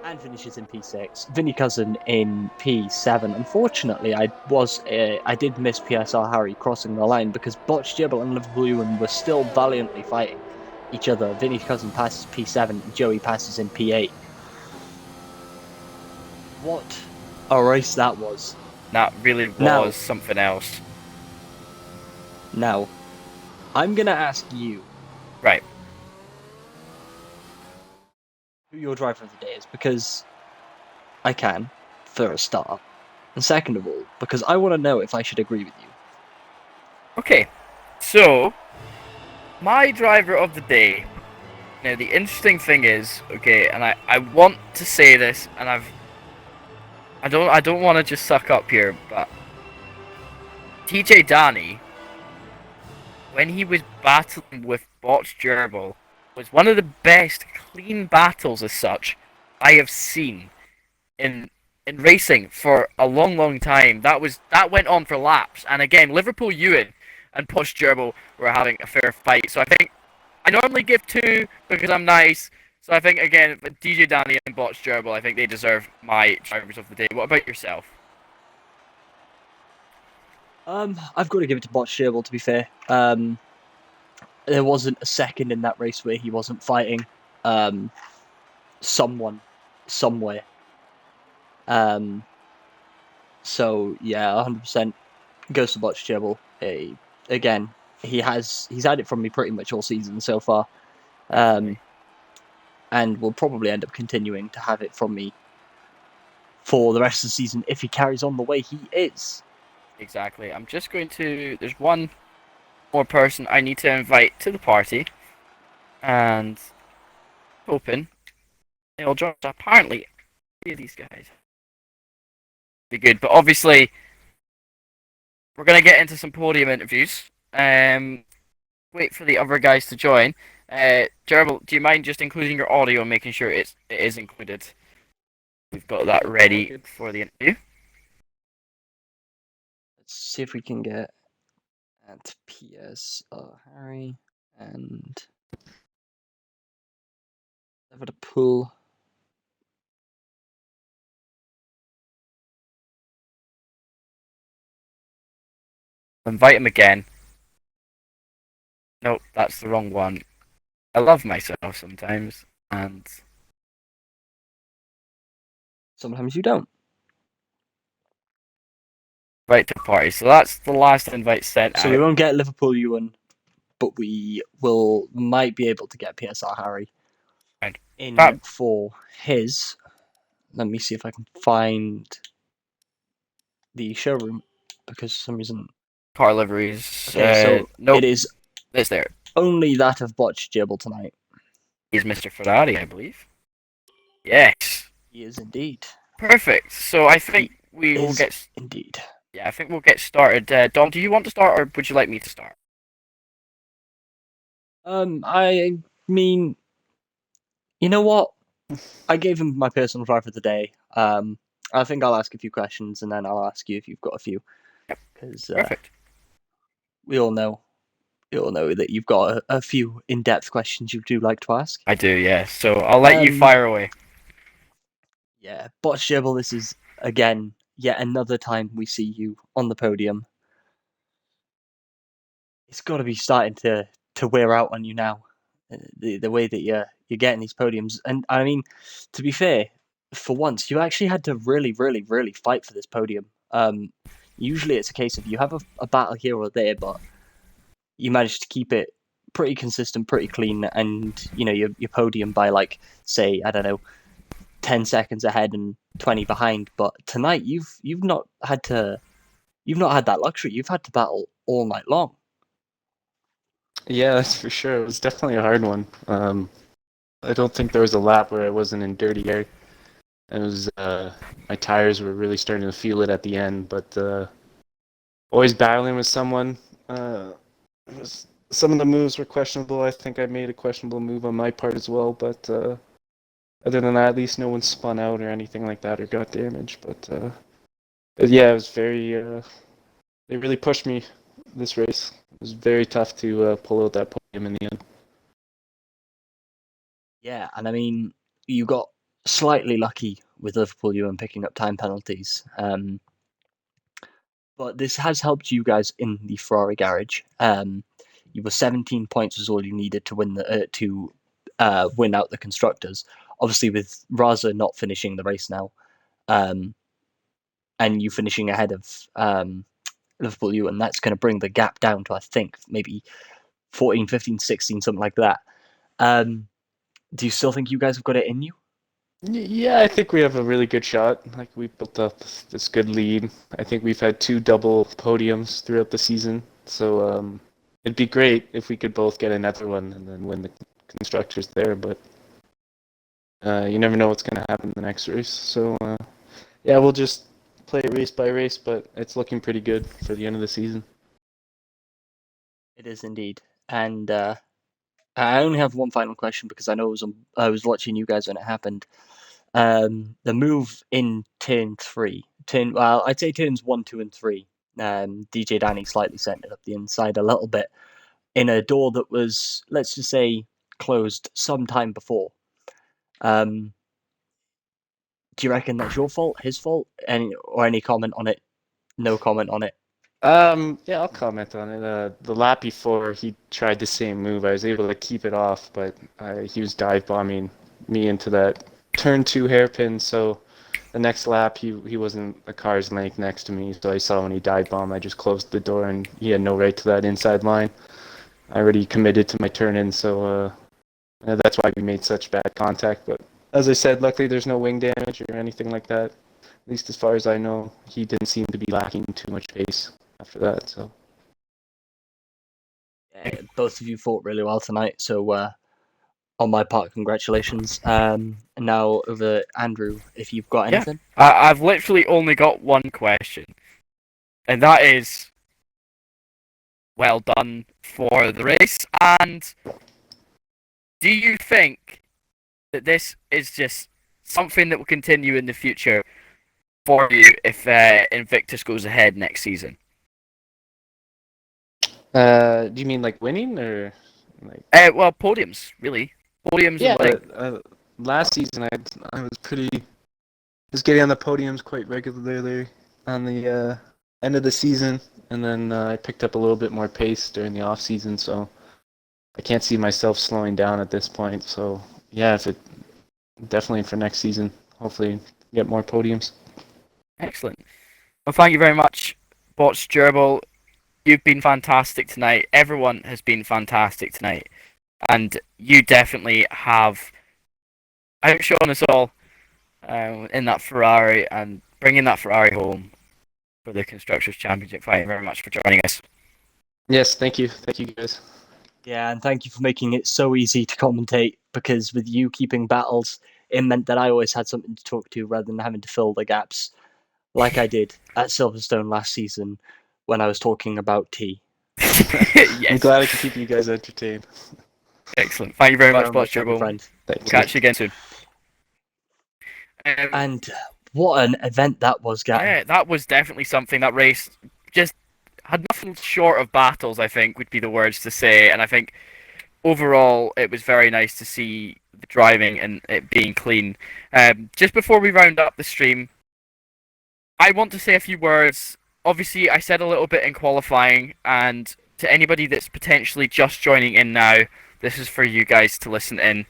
And finishes in P6. Vinny Cousin in P7. Unfortunately, I did miss PSR Harry crossing the line because Botch Gibble and Liverpool Ewan were still valiantly fighting each other. Vinny Cousin passes P7 and Joey passes in P8. What a race that was. That really was something else. Now, I'm going to ask you. Right. Who your driver of the day is, because I can, for a start. And second of all, because I want to know if I should agree with you. Okay, so, my driver of the day. Now, the interesting thing is, okay, and I want to say this, and I don't want to just suck up here, but TJ Danny, when he was battling with Botch Gerbil, was one of the best clean battles as such I have seen in racing for a long time. That went on for laps, and again, Liverpool Ewan and Botch Gerbil were having a fair fight. So I think I normally give 2 because I'm nice. So I think again, DJ Danny and Botch Gerbil, I think they deserve my drivers of the day. What about yourself? I've got to give it to Botch Gerbil, to be fair. There wasn't a second in that race where he wasn't fighting someone somewhere. So yeah, 100% goes to Botch Gerbil. Again, he's had it from me pretty much all season so far, and will probably end up continuing to have it from me for the rest of the season if he carries on the way he is. Exactly. I'm just going to. There's one more person I need to invite to the party, and hoping they'll join us. Apparently, 3 of these guys be good, but obviously we're gonna get into some podium interviews. Wait for the other guys to join. Gerbil, do you mind just including your audio and making sure it is included? We've got that ready for the interview. Let's see if we can get at PS Harry and over to pull. Invite him again. Nope, that's the wrong one. I love myself sometimes, and sometimes you don't. Invite to party. So that's the last invite sent out. So we won't get Liverpool Ewan, but we might be able to get PSR Harry in for his. Let me see if I can find the showroom, because for some reason car liveries. Okay, so nope, it is. It's there. Only that of Botch Gerbil tonight. He's Mr. Ferrari, I believe. Yes. He is indeed. Perfect. So I think we will get. Indeed. Yeah, I think we'll get started. Dom, do you want to start, or would you like me to start? I mean, you know what? I gave him my personal driver of the day. I think I'll ask a few questions, and then I'll ask you if you've got a few. Yep. Because perfect. We all know you'll know that you've got a few in-depth questions you do like to ask. I do, yeah. So I'll let you fire away. Yeah, Botch Gerbil, this is, again, yet another time we see you on the podium. It's got to be starting to wear out on you now, the way that you're getting these podiums. And I mean, to be fair, for once, you actually had to really, really, really fight for this podium. Usually it's a case of you have a battle here or there, but you managed to keep it pretty consistent, pretty clean, and your podium by, like, say, I don't know, 10 seconds ahead and 20 behind. But tonight you've not had that luxury. You've had to battle all night long. Yeah, that's for sure. It was definitely a hard one. I don't think there was a lap where I wasn't in dirty air. It was my tires were really starting to feel it at the end, but always battling with someone. Some of the moves were questionable. I think I made a questionable move on my part as well, but other than that, at least no one spun out or anything like that or got damaged. But yeah, it was very. They really pushed me this race. It was very tough to pull out that podium in the end. Yeah, and I mean, you got slightly lucky with Liverpool and picking up time penalties. But this has helped you guys in the Ferrari garage. You were 17 points was all you needed to win win out the constructors. Obviously, with Raza not finishing the race now, and you finishing ahead of Liverpool, and that's going to bring the gap down to, I think, maybe 14, 15, 16, something like that. Do you still think you guys have got it in you? Yeah, I think we have a really good shot. Like, we built up this good lead. I think we've had 2 double podiums throughout the season. So it'd be great if we could both get another one and then win the constructors there. But you never know what's going to happen in the next race. So yeah, we'll just play it race by race, but it's looking pretty good for the end of the season. It is indeed. And I only have one final question because I know I was watching you guys when it happened. The move in turn 3, I'd say turns 1, 2, and 3. DJ Danny slightly sent it up the inside a little bit in a door that was, let's just say, closed some time before. Do you reckon that's your fault, his fault, any comment on it? No comment on it. Yeah, I'll comment on it. The lap before, he tried the same move. I was able to keep it off, but he was dive bombing me into that turn 2 hairpin. So the next lap, he wasn't a car's length next to me. So I saw when he dive bombed, I just closed the door, and he had no right to that inside line. I already committed to my turn in, so that's why we made such bad contact. But as I said, luckily there's no wing damage or anything like that. At least as far as I know, he didn't seem to be lacking too much pace after that. So Yeah, both of you fought really well tonight, so on my part, congratulations. And now over Andrew, if you've got anything. Yeah. I've literally only got one question, and that is, well done for the race. And do you think that this is just something that will continue in the future for you if Invictus goes ahead next season? do you mean like winning or like? Well, podiums, really. Podiums. Yeah. And like... last season I was getting on the podiums quite regularly on the end of the season, and then I picked up a little bit more pace during the off season. So I can't see myself slowing down at this point. So yeah, definitely for next season, hopefully get more podiums. Excellent. Well, thank you very much, Botch Gerbil. You've been fantastic tonight. Everyone has been fantastic tonight. And you definitely have outshone us all in that Ferrari and bringing that Ferrari home for the Constructors' Championship. Thank you very much for joining us. Yes, thank you. Thank you, guys. Yeah, and thank you for making it so easy to commentate, because with you keeping battles, it meant that I always had something to talk to rather than having to fill the gaps like I did at Silverstone last season when I was talking about tea. Yes. I'm glad I can keep you guys entertained. Excellent. Thank you very much, Botch Gerbil. Friend. We'll catch you again soon. And what an event that was, Gat. Yeah, that was definitely something. That race just had nothing nothing short of battles, I think, would be the words to say. And I think overall, it was very nice to see the driving and it being clean. Just before we round up the stream, I want to say a few words. Obviously, I said a little bit in qualifying, and to anybody that's potentially just joining in now, this is for you guys to listen in.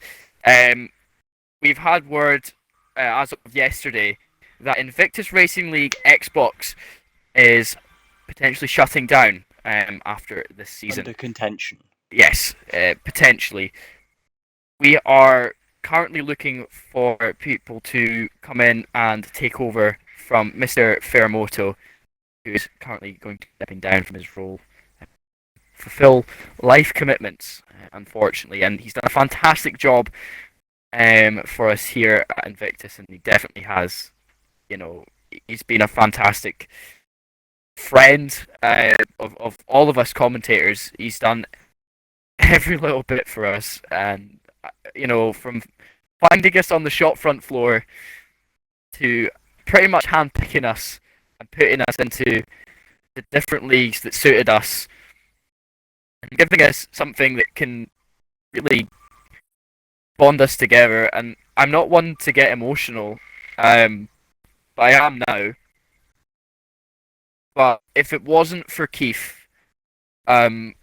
We've had word as of yesterday that Invictus Racing League Xbox is potentially shutting down after this season. Under contention. Yes, potentially. We are currently looking for people to come in and take over from Mr. Ferramoto, who is currently going to be stepping down from his role, fulfill life commitments, unfortunately. And he's done a fantastic job for us here at Invictus, and he definitely has. You know, he's been a fantastic friend of all of us commentators. He's done every little bit for us, and you know, from finding us on the shop front floor to pretty much handpicking us and putting us into the different leagues that suited us and giving us something that can really bond us together. And I'm not one to get emotional, but I am now. But if it wasn't for Keith, I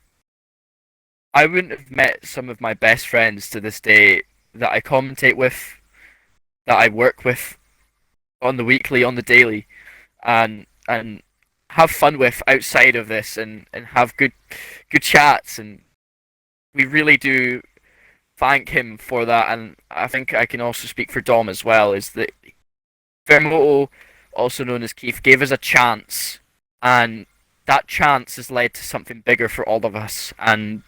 wouldn't have met some of my best friends to this day that I commentate with, that I work with on the weekly, on the daily, and have fun with outside of this, and have good chats, and we really do thank him for that. And I think I can also speak for Dom as well, is that Vermoto, also known as Keith, gave us a chance, and that chance has led to something bigger for all of us, and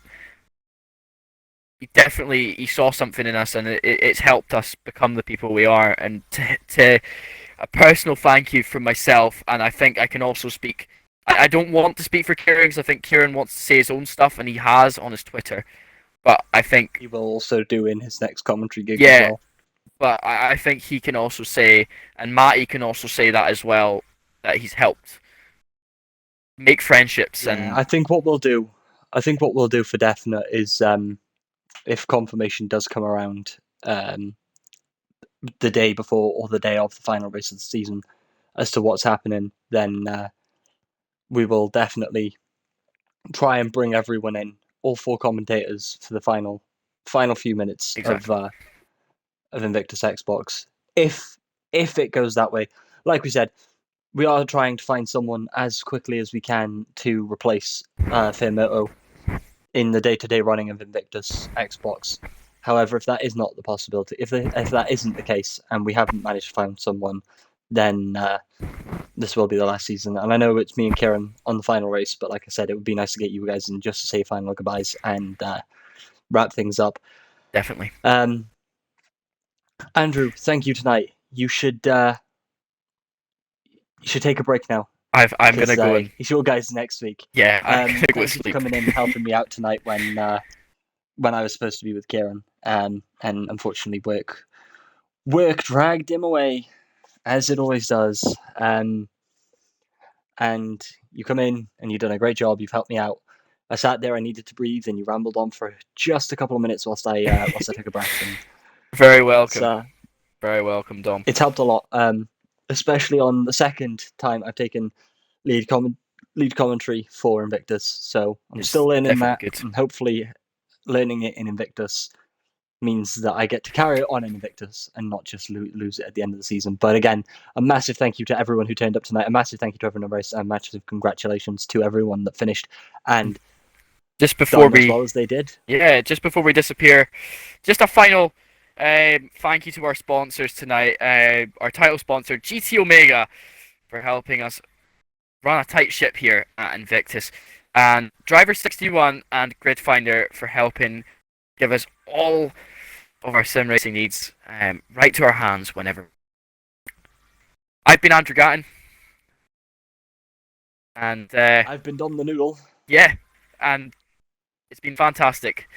he saw something in us, and it's helped us become the people we are. And to a personal thank you from myself, and I think I can also speak. I don't want to speak for Kieran, because I think Kieran wants to say his own stuff, and he has on his Twitter. But I think he will also do in his next commentary gig yeah, as well. But I think he can also say, and Matty can also say that as well, that he's helped make friendships. Yeah, and I think what we'll do for definite is, if confirmation does come around the day before or the day of the final race of the season as to what's happening, then we will definitely try and bring everyone in, all four commentators, for the final few minutes Exactly. of Invictus Xbox. If it goes that way, like we said, we are trying to find someone as quickly as we can to replace Firmoto in the day-to-day running of Invictus Xbox. However, if that is not the possibility, if that isn't the case, and we haven't managed to find someone, then this will be the last season. And I know it's me and Kieran on the final race, but like I said, it would be nice to get you guys in just to say final goodbyes and wrap things up. Definitely. Andrew, thank you tonight. You should take a break now. I'm gonna go. It's your guys next week. Yeah, I'm gonna go thank you for coming in and helping me out tonight when I was supposed to be with Kieran, and unfortunately work dragged him away, as it always does. And you come in and you've done a great job. You've helped me out. I sat there, I needed to breathe, and you rambled on for just a couple of minutes whilst I took a breath. And very welcome. Very welcome, Dom. It's helped a lot, especially on the second time I've taken lead commentary for Invictus. So I'm still learning that, and hopefully learning it in Invictus means that I get to carry it on in Invictus and not just lose it at the end of the season. But again, a massive thank you to everyone who turned up tonight. A massive thank you to everyone who raced, and massive congratulations to everyone that finished and just before as well as they did. Yeah, just before we disappear, just a final thank you to our sponsors tonight. Our title sponsor, GT Omega, for helping us run a tight ship here at Invictus, and Driver61 and Gridfinder for helping give us all of our sim racing needs right to our hands whenever. I've been Andrew Gatton, and I've been DomThNoodle. Yeah, and it's been fantastic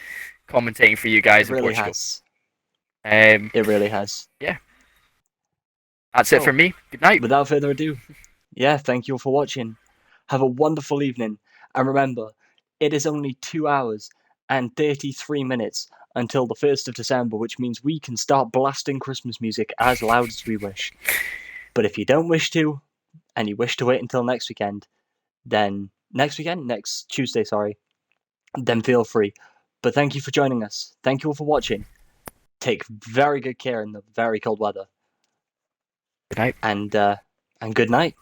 commentating for you guys in Portugal. It really has. Yeah. That's it for me. Good night. Without further ado, thank you all for watching. Have a wonderful evening, And remember, it is only 2 hours and 33 minutes until the 1st of December, which means we can start blasting Christmas music as loud as we wish. But if you don't wish to, and you wish to wait until next Tuesday, then feel free. But thank you for joining us. Thank you all for watching. Take very good care in the very cold weather. Good night. And good night.